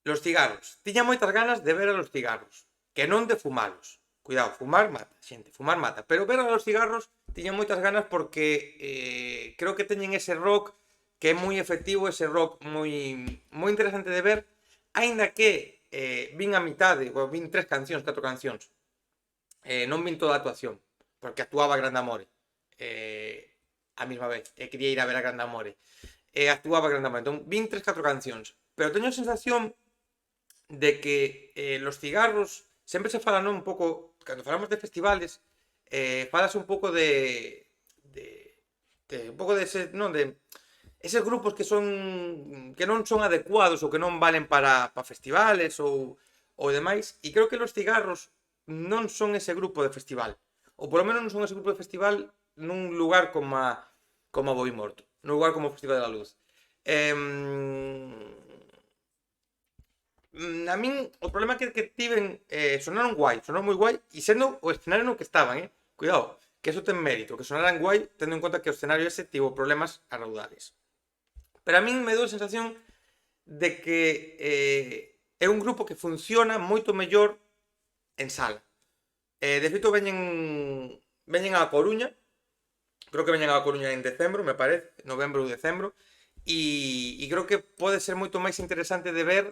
Los cigarros. Tiña moitas ganas de ver a los cigarros, que non de fumalos. Cuidado, fumar mata, xente, fumar mata. Pero ver a los cigarros tiña moitas ganas porque creo que teñen ese rock que é moi efectivo, ese rock moi interesante de ver, aínda que vin a mitade, ou vin 3 cancións, 4 cancións. Non vin toda a actuación, porque actuaba Grande Amore a mesma vez, e quería ir a ver a Grande Amore. Actuaba Grande Amore, entón vin 3, 4 cancións, pero teño a sensación de que los cigarros sempre se falan, non? Un pouco, cando falamos de festivales, falase un pouco de un pouco de ese, non? De eses grupos que non son adecuados ou que non valen para festivales ou demais, e creo que los cigarros non son ese grupo de festival, ou polo menos non son ese grupo de festival nun lugar como Boi Morto, nun lugar como o Festival da Luz. A min o problema que tiven, sonaron guai, sonaron moi guai, e sendo o escenario no que estaban, cuidado, que eso ten mérito, que sonaran guai, tendo en conta que o escenario ese tivo problemas a raudales. Pero a min me dou a sensación de que é un grupo que funciona moito mellor en sala. De feito, veñen á Coruña, creo que veñen á Coruña en decembro, me parece, novembro ou decembro, e creo que pode ser moito máis interesante de ver,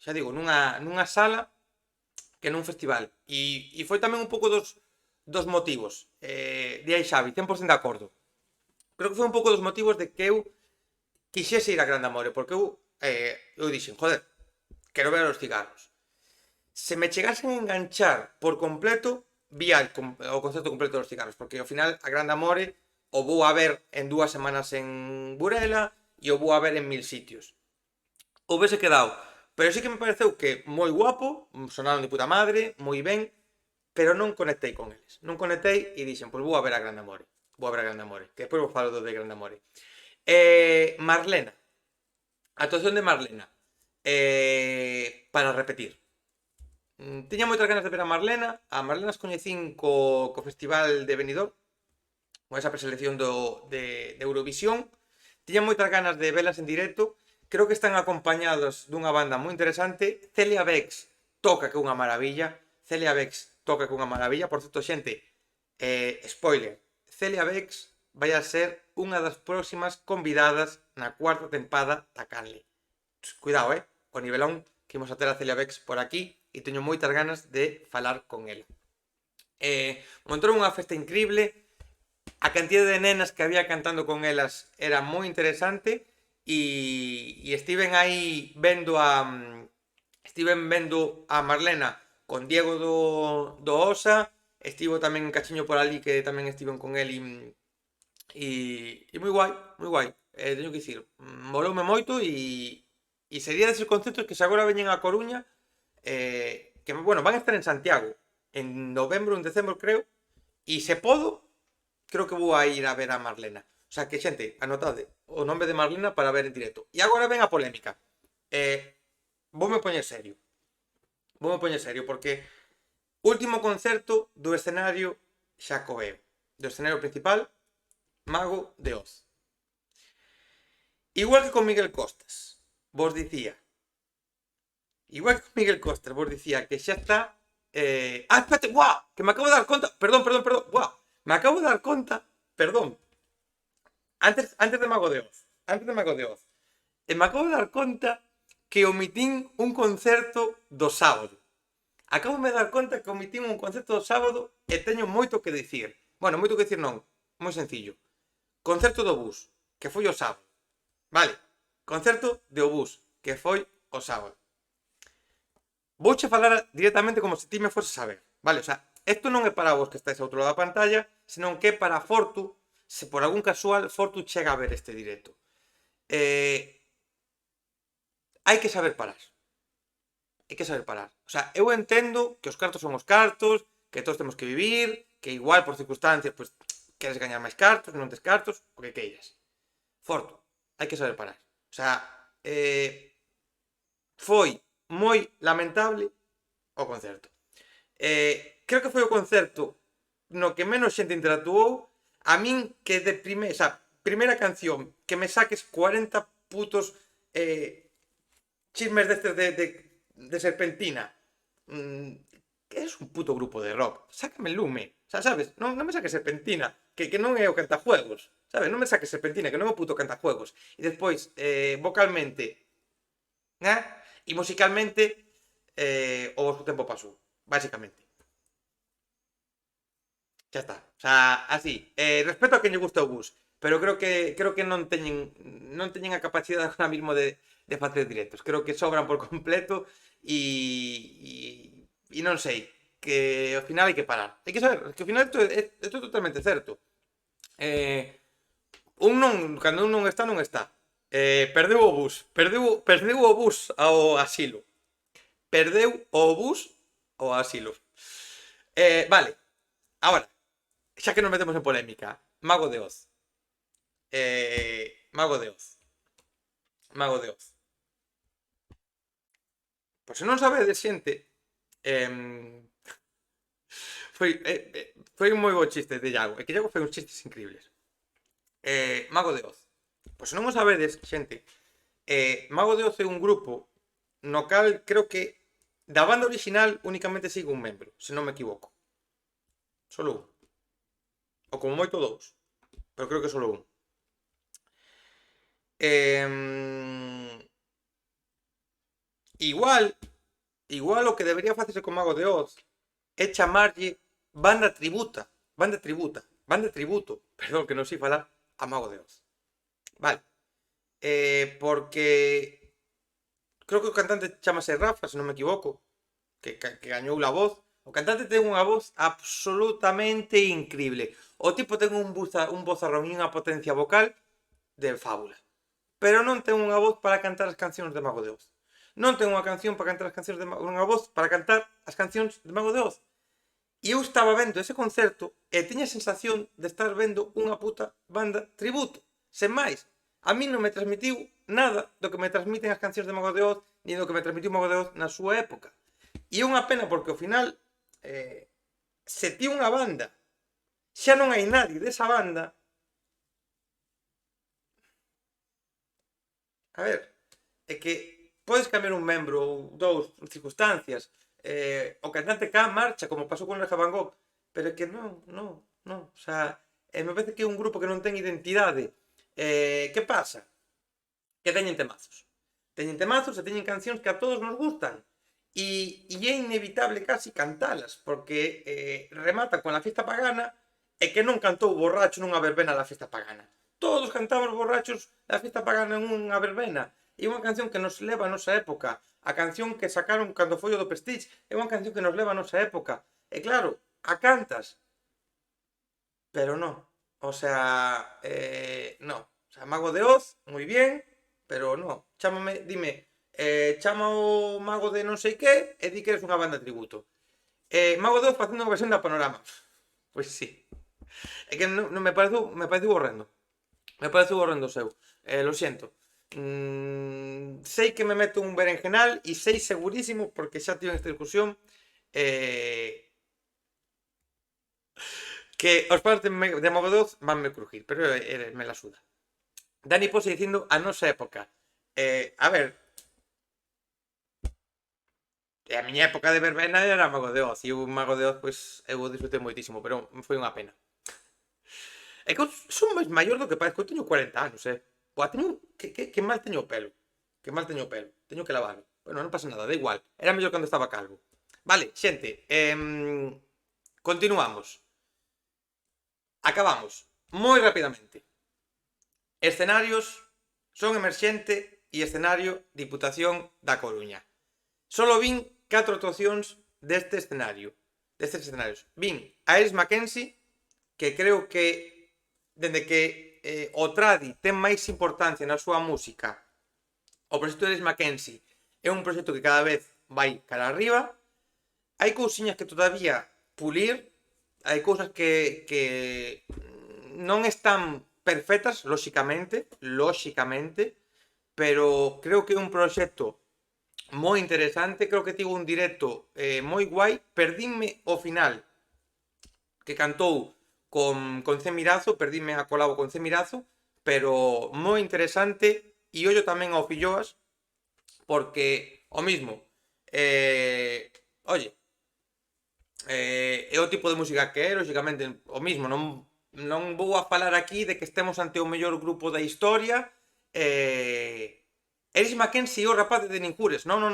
xa digo, nunha sala que nun festival. E foi tamén un pouco dos motivos. Di aí Xavi, 100% de acordo. Creo que foi un pouco dos motivos de que eu quixese ir a Grande Amore, porque eu dixen, joder, quero ver os cigarros. Se me chegasen a enganchar por completo, vía o concepto completo dos cigarros, porque ao final a Grande Amore o vou a ver en 2 semanas en Burela e o vou a ver en 1000 sitios. Houvese quedado, pero sí que me pareceu que moi guapo, sonaron de puta madre, moi ben, pero non conectei con eles. Non conectei e dixen, pois vou a ver a Grande Amore. vou a ver Grande Amore, que despois vou falar do de Grande Amore. Marlena. A actuación de Marlena. Para repetir. Tiña moitas ganas de ver a Marlena. A Marlena as coñecín co Festival de Benidorm, con esa preselección de Eurovisión. Tiña moitas ganas de velas en directo. Creo que están acompañados dunha banda moi interesante. Celia Bex toca que unha maravilla. Celia Bex toca que unha maravilla. Por certo, xente, spoiler, Celia Bex vai a ser unha das próximas convidadas na cuarta tempada da Canle. Cuidado, o nivelón que imos a ter a Celia Bex por aquí e teño moitas ganas de falar con ela. Montaron unha festa increíble, a cantidad de nenas que había cantando con elas era moi interesante e estiven aí vendo a Marlena con Diego do Osa, estivo tamén Cachiño por ali que tamén estiven con el e moi guai, moi guai. Teño que dicir, moloume moito e sería deses concertos que se agora veñen a Coruña, que, bueno, van a estar en Santiago en novembro, en decembro, creo, e se podo, creo que vou a ir a ver a Marlena. O sea que, xente, anotade o nome de Marlena para ver en directo. E agora ven a polémica. Voume poñer serio. Voume poñer serio, porque último concerto do escenario Xacobeo. Do escenario principal, Mago de Oz. Igual que con Miguel Costas, vos dicía. Igual que con Miguel Costas, vos dicía que xa está... espérate, guau, que me acabo de dar conta. Perdón, guau. Me acabo de dar conta, perdón. Antes de Mago de Oz. Me acabo de dar conta que omitín un concerto do sábado. Acabo de dar conta que omitín un concerto do sábado e teño moito que dicir. Bueno, moito que dicir non, moi sencillo. Concerto do Bus, que foi o sábado. Vale, concerto de Obús, que foi o sábado. Vouche falar directamente como se ti me foses a ver. Vale, o sea, isto non é para vos que estáis ao outro lado da pantalla, senón que é para Fortu, se por algún casual Fortu chega a ver este directo. Hai que saber parar. Hai que saber parar. O sea, eu entendo que os cartos son os cartos, que todos temos que vivir, que igual por circunstancias, pues, queres gañar máis cartos, non tes cartos, o que queiras. Fortu, hai que saber parar. O sea, foi moi lamentable o concerto. Creo que foi o concerto no que menos xente interactuou. A min que de primeira canción que me saques 40 putos chismes destes de Serpentina, que es un puto grupo de rock, sácame el lume, o sea, sabes, non me saques Serpentina, que non é o cantajuegos, sabes, non me saques Serpentina, que non é o puto cantajuegos. E despois, vocalmente, e musicalmente, o vosso tempo pasou, basicamente. Xa está. O sea, así. Respeto a quen lle gusta o bus, pero creo que non teñen a capacidade ahora mismo de facer directos. Creo que sobran por completo e non sei, que ao final hai que parar. Hai que saber, que ao final isto é totalmente certo. Cando un non está. Perdeu o bus. Perdeu o bus ao asilo. Perdeu o bus ao asilo. Vale. Ahora, xa que nos metemos en polémica, Mago de Oz. Mago de Oz. Pois se non sabedes, xente, foi un moi bo chiste de Iago. É que Iago foi uns chistes increíbles. Mago de Oz. Pois se non o sabedes, xente, Mago de Oz é un grupo no cal creo que da banda original únicamente sigue un membro, se non me equivoco. Solo un. Ou como moito dous. Pero creo que solo un. Igual o que debería facerse con Mago de Oz é chamarlle banda tributo, perdón, que non sei falar, a Mago de Oz. Vale. Porque creo que o cantante chamase Rafa, se non me equivoco, que gañou la voz. O cantante ten unha voz absolutamente increíble. O tipo ten un vozarrón e unha potencia vocal de fábula. Pero non ten unha voz para cantar as cancións de Mago de Oz. Non ten unha canción para cantar as cancións de unha voz para cantar as cancións de Mago de Oz. E eu estaba vendo ese concerto e tiña a sensación de estar vendo unha puta banda tributo. Sen máis. A mí non me transmitiu nada do que me transmiten as cancións de Mago de Oz, ni do que me transmitiu Mago de Oz na súa época. E é unha pena porque ao final, se ti unha banda, xa non hai nadie desa banda, a ver, é que podes cambiar un membro ou dous en circunstancias, o cantante cá marcha, como pasou con Leja Van Gogh, pero é que non, o sea, me parece que é un grupo que non ten identidade. Que pasa? Que teñen temazos. Teñen temazos e teñen cancións que a todos nos gustan. E é inevitable casi cantalas, porque remata con a fiesta pagana e que non cantou borracho nunha verbena da fiesta pagana. Todos cantamos borrachos da fiesta pagana en unha verbena. E é unha canción que nos leva a nosa época. A canción que sacaron cando foi o do Prestige é unha canción que nos leva a nosa época. E claro, a cantas, pero non. O sea, non. O sea, Mago de Oz, moi bien, pero non. Chámame, dime, chama o Mago de non sei que e di que eres unha banda tributo. Mago de Oz facendo unha versión da Panorama. Pois sí. É que non me parece horrendo. Me parece horrendo o seu. Lo siento. Sei que me meto un berenjenal e sei segurísimo, porque xa tive esta discusión, que os fans de Mago de Oz vanme crujir, pero me la suda. Dani Pose dicindo a nosa época. A ver, a miña época de verbena era Mago de Oz, e o Mago de Oz, pois, eu o disfrutei moitísimo, pero foi unha pena. É que eu son máis maior do que parece, eu teño 40 anos, Boa, teño, que mal teño o pelo. Que mal teño o pelo. Teño que lavarlo. Bueno, non pasa nada, da igual. Era mellor cando estaba calvo. Vale, xente, continuamos. Acabamos. Moi rapidamente. Escenarios son emerxente e escenario Diputación da Coruña. Solo vin 4 actuacións destes escenarios. Vin a Ace Mackenzie, que creo que dende que o tradi ten máis importancia na súa música, o proxecto de Ace Mackenzie é un proxecto que cada vez vai cara arriba. Hai cousiñas que todavía pulir, hai cousas que non están perfectas, lóxicamente, pero creo que é un proxecto moi interesante. Creo que tivo un directo moi guai. Perdínme o final que cantou con C. Mirazo, perdíme a colabo con C. Mirazo, pero moi interesante. E ollo tamén ao Filloas, porque o mismo, oye, é o tipo de música que é, lógicamente, o mismo, non vou a falar aquí de que estemos ante o mellor grupo da historia. Ace Mackenzie é o rapaz de Ninjures. Non.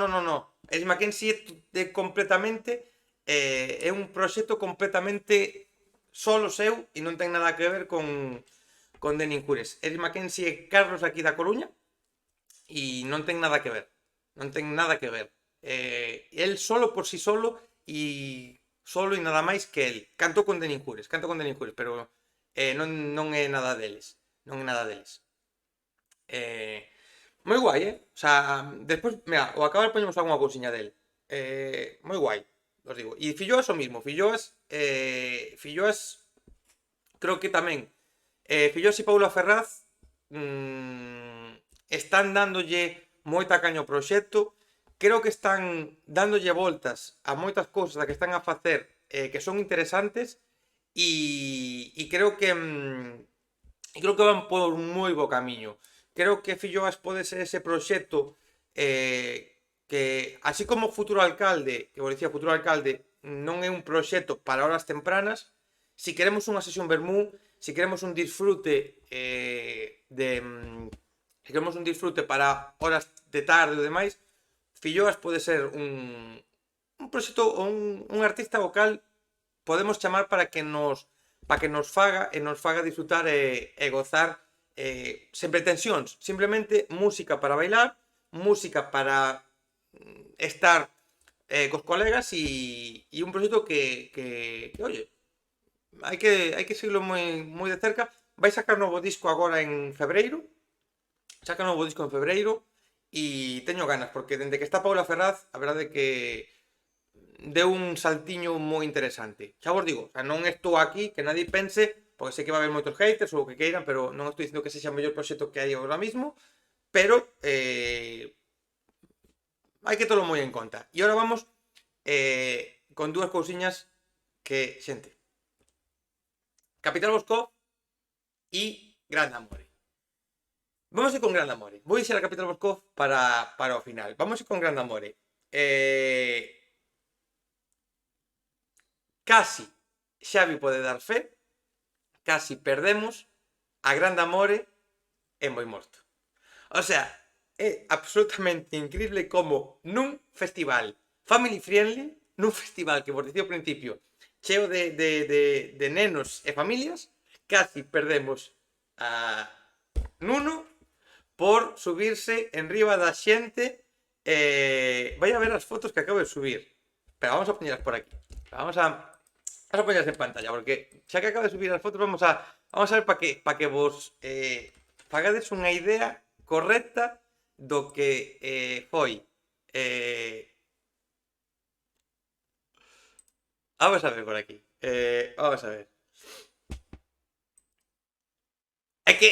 Ace Mackenzie é completamente, é un proxecto completamente solo seu e non ten nada que ver con de Ninjures. Ace Mackenzie é Carlos aquí da Coruña e non ten nada que ver. Non ten nada que ver. El solo por si solo e nada máis que el. Canto con de Ninjures, pero non é nada deles. Non é nada deles. Moi guai, O sea, despois, mira, ao acabar poñemos algunha cousiña del. Moi guai, os digo. E Filloas o mismo. Filloas creo que tamén Filloas e Paula Ferraz están dándolle moita caña ao proxecto. Creo que están dándolle voltas a moitas cousas que están a facer que son interesantes e creo que van por un moi bo camiño. Creo que Filloas pode ser ese proxecto que, así como Futuro Alcalde, que vos dicía, Futuro Alcalde non é un proxecto para horas tempranas. Si queremos unha sesión vermú, si queremos un disfrute si queremos un disfrute para horas de tarde ou demais, Filloas pode ser un proxecto ou un artista vocal podemos chamar para que nos faga disfrutar e gozar sen pretensións, simplemente música para bailar, música para estar cos colegas e un proxecto que oye, hai que seguirlo moi de cerca. Vai sacar novo disco agora en febreiro. E teño ganas, porque dende que está Paula Ferraz, a verdade é que deu un saltiño moi interesante. Xa vos digo, o sea, non estou aquí que nadie pense, porque sei que va a haber moitos haters ou o que queiran, pero non estou dicindo que sexa o mellor proxecto que hai agora mismo, pero hai que tolo moi en conta. E agora vamos con dúas cousiñas que, xente, Capital Bosco e Gran Amore. Vamos a ir con Gran Amore. Vou deixar a Capital Bosco para o final. Vamos a ir con Gran Amore. Casi Xavi pode dar fe, casi perdemos a Gran Amore en Boimorto. O sea, é absolutamente increíble como nun festival family friendly, nun festival que vos dicía ao principio, cheo de nenos e familias, casi perdemos a Nuno por subirse en riba da xente. Vai a ver as fotos que acabo de subir, pero vamos a poñelas por aquí. Vamos a poñelas en pantalla, porque xa que acabo de subir as fotos, vamos a ver para que vos fagades unha idea correcta do que foi. Vamos a ver por aquí. Vamos a ver. É que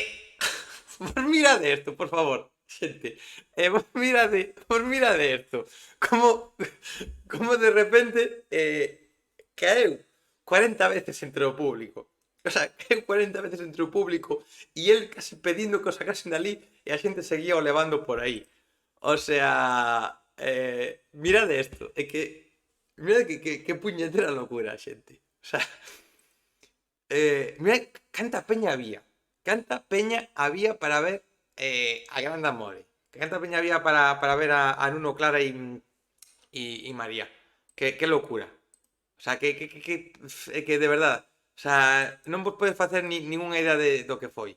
Pues mira de esto, por favor, xente. Pues mira de esto. Como de repente caeu 40 veces entre o público. O sea, caeu 40 veces entre o público e el casi pedindo que o sacasen dali e a xente seguía o levando por aí. O sea, mira de esto. É que mira que puñetera locura, xente. O sea, mira canta peña había. Canta peña había para ver a Gran Amore. Canta peña había para ver a Nuno, Clara y María. Qué locura. O sea, que de verdad. O sea, non vos podes facer ninguna idea de do que foi.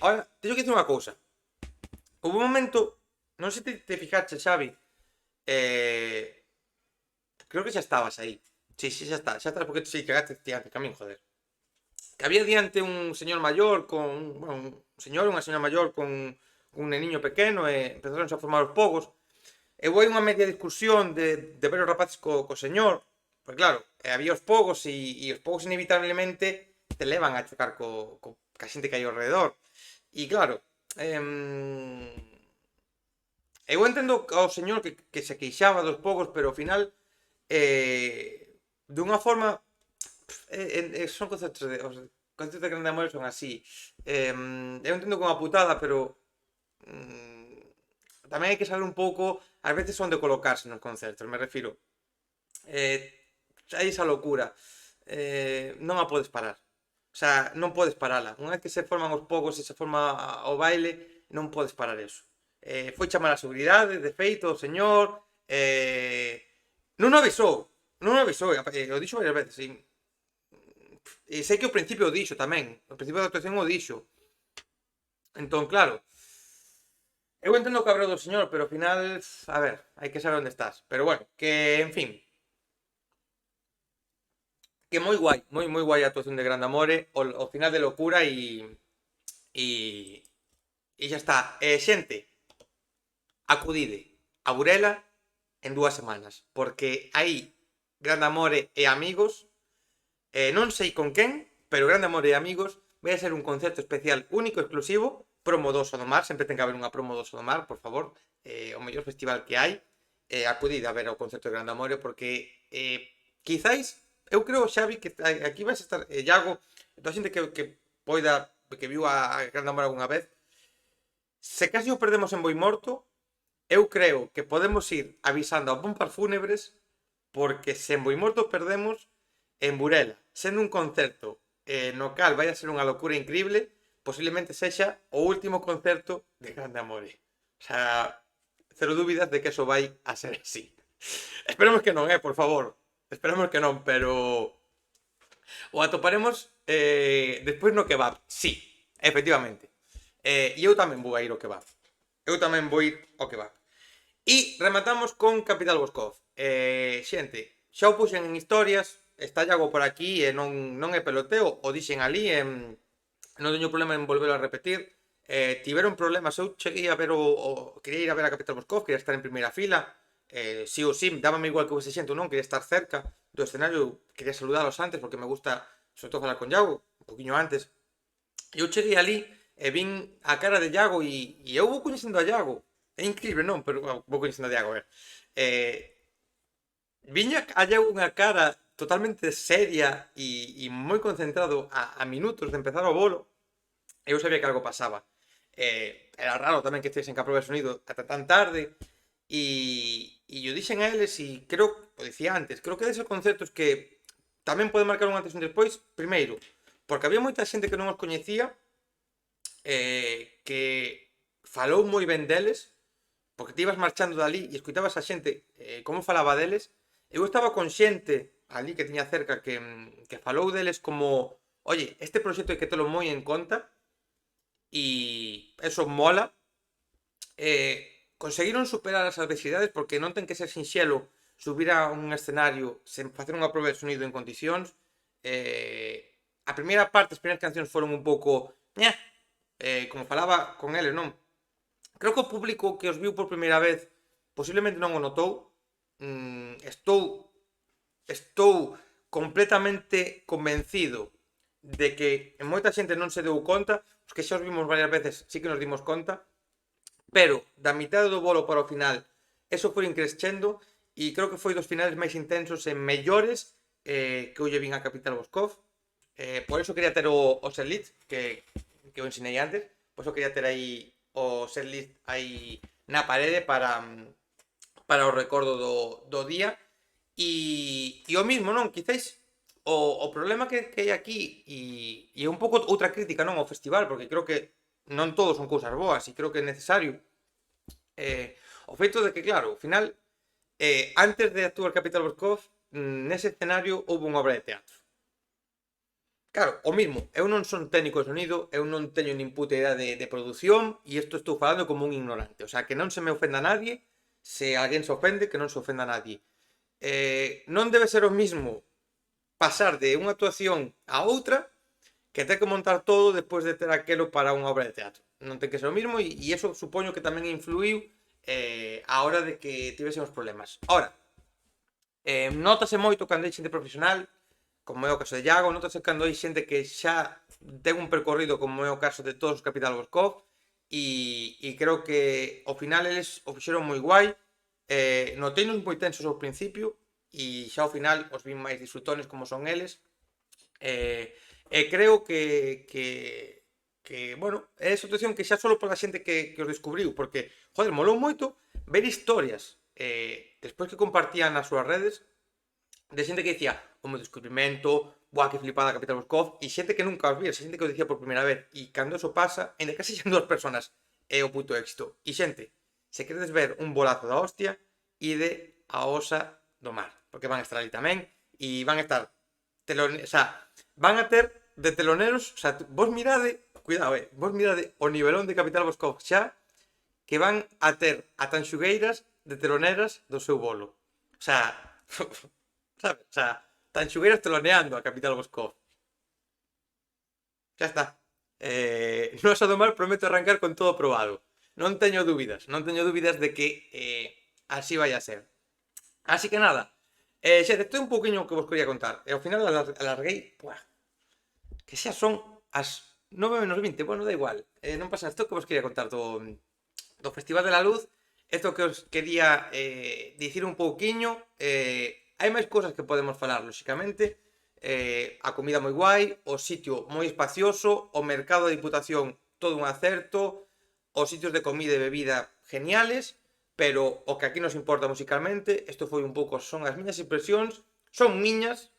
Ahora, teño que dicir unha cousa. Houve un momento, non sei se te fijaches, Xavi, creo que xa estabas aí. Sí, xa estás porque sí, chegaste antes que a min, joder. Que había diante un señor maior con, bueno, un señor, unha señora maior con un neniño pequeno e empezaron a formar os pogos. E houve unha media discusión de ver os rapaces co señor, porque claro, había os pogos e os pogos inevitablemente te levan a chocar ca xente que hai ao redor. E claro, eu entendo ao señor que se queixaba dos pogos, pero ao final dunha forma son conceptos os conceptos de Grande Amore son así. Eu entendo como a putada, pero tamén hai que saber un pouco ás veces onde colocarse nos concertos, me refiro. Hai esa locura. Non a podes parar. O sea, non podes parala. Unha vez que se forman os pogos e se forma o baile, non podes parar eso. Foi chamar a seguridade, de feito, o señor. Non o avisou. Non o avisou. O dixo varias veces. E sei que ao principio o dixo tamén. Ao principio da actuación o dixo. Entón, claro, eu entendo o cabreo do señor, pero ao final, a ver, hai que saber onde estás. Pero bueno, que, en fin, que moi guai a actuación de Grande Amore, o final de locura e xa está. Xente, acudide a Burela en 2 semanas, porque hai Grande Amore e amigos, non sei con quen, pero Grande Amore e amigos vai a ser un concerto especial único, exclusivo, promo do Oso do Mar, sempre ten que haber unha promo do Oso do Mar, por favor, o mellor festival que hai, acudide a ver o concerto de Grande Amore, porque quizáis, eu creo, Xavi, que aquí vais a estar, Iago, toda a xente que poida, que viu a Grande Amore algunha vez, se casi o perdemos en Boimorto, eu creo que podemos ir avisando a pompas fúnebres, porque se en Boimorto perdemos, en Burela, sendo un concerto no cal vai a ser unha locura increíble, posiblemente sexa o último concerto de Grande Amore. O sea, cero dúbidas de que eso vai a ser así. Esperemos que non, por favor. Esperemos que non, pero o atoparemos despois no kebab. Sí, efectivamente. E eu tamén vou a ir ao kebab. Eu tamén vou ir ao kebab. E rematamos con Capital Boscov. Xente, xa o puxen en historias, está Iago por aquí e non é peloteo, o dixen ali, non teño problema en volverlo a repetir. Tiveron problemas, eu cheguei a ver quería ir a ver a Capital Boscov, quería estar en primeira fila, sí ou sí, dábame igual que houvese xente ou non, quería estar cerca do escenario, quería saludalos antes porque me gusta, sobre todo, falar con Iago, un poquinho antes. E eu cheguei ali e vin a cara de Iago e eu vou coñecendo a Iago. É increíble, non? Pero bueno, vou coñecendo a Iago, a ver. Eh, Viña a Iago unha cara totalmente seria e moi concentrado a minutos de empezar o bolo. Eu sabía que algo pasaba. Era raro tamén que estivesen que aprobar o sonido ata tan tarde. E yo dixen a eles e creo, o dicía antes, creo que deses conceptos que tamén pode marcar un antes e un despois, primeiro, porque había moita xente que non os coñecía, que falou moi ben deles, porque te ibas marchando dali e escutabas a xente como falaba deles. Eu estaba con xente ali que tiña cerca que falou deles como, oye, este proxecto hai que telo moi en conta, e eso mola. Conseguiron superar as adversidades porque non ten que ser sinxelo subir a un escenario sen facer unha proba de sonido en condicións. A primeira parte, as primeiras cancións foron un pouco ña, como falaba con eles, non? Creo que o público que os viu por primeira vez posiblemente non o notou. Estou completamente convencido de que moita xente non se deu conta, os que xa os vimos varias veces sí que nos dimos conta, pero da mitad do bolo para o final eso foi increscendo e creo que foi dos finales máis intensos e mellores que eu lle vin a Capital Boscov. Por eso quería ter o setlist que eu ensinei antes, por eso quería ter aí o setlist aí na parede para o recordo do día. E o mismo, non? Quizáis o problema que hai aquí e un pouco outra crítica, non, ao festival, porque creo que non todos son cousas boas e creo que é necesario o feito de que, claro, ao final antes de actuar Capital Boscov nese escenario houve unha obra de teatro. Claro, o mismo, eu non son técnico de sonido, eu non teño nin puta idea de produción e isto estou falando como un ignorante, o sea, que non se me ofenda a nadie, se alguén se ofende, que non se ofenda a nadie. Non debe ser o mismo pasar de unha actuación a outra que ter que montar todo despois de ter aquelo para unha obra de teatro. Non ten que ser o mismo e iso supoño que tamén influiu a hora de que tivésemos problemas. Ora, notase moito cando hai xente profesional, como é o caso de Iago, notase cando hai xente que xa ten un percorrido, como é o caso de todos os Capital Boscov, e creo que ao final eles o fixeron moi guai. Noteinos moi tensos ao principio e xa ao final os vin máis disfrutones como son eles. E creo que bueno, é a situación que xa solo pola xente que os descubriu, porque, joder, molou moito ver historias despois que compartían nas súas redes de xente que dicía o meu descubrimento, buah, que flipada Capital Boscov, e xente que nunca os vía, xente que o dicía por primeira vez, e cando eso pasa, ainda que sexan dúas personas, é o puto éxito. E xente, se queredes ver un bolazo da hostia, ide a Osa do Mar, porque van a estar ali tamén, e van a estar o sea, van a ter de teloneros, o sea, vos mirade, cuidado, vos mirade o nivelón de Capital Boscov xa, que van a ter a Tanxugueiras de teloneras do seu bolo. O sea, sabes? O sea, Tanxugueiras teloneando a Capital Boscov. Xa está. No Osa do Mar prometo arrancar con todo probado. Non teño dúbidas de que así vai a ser. Así que nada, xa te un poquinho que vos quería contar. E ao final alarguei, puah, que xa son as 9:20, bueno, da igual. Non pasa isto que vos quería contar do Festival de la Luz. Isto que os quería dicir un pouquiño. Hai máis cousas que podemos falar, lóxicamente. A comida moi guai, o sitio moi espacioso, o mercado da Diputación todo un acerto, os sitios de comida e bebida geniales, pero o que aquí nos importa musicalmente, isto foi un pouco, son as miñas impresións, son miñas,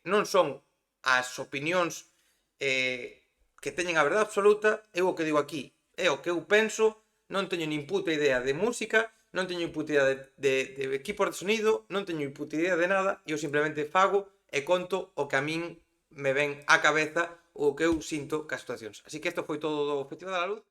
non son as opinións que teñen a verdade absoluta. Eu o que digo aquí é o que eu penso, non teño nin puta idea de música, non teño nin puta idea de equipos de sonido, non teño nin puta idea de nada, e eu simplemente fago e conto o que a min me ven á cabeza ou o que eu sinto cas situacións. Así que isto foi todo do Festival da Luz.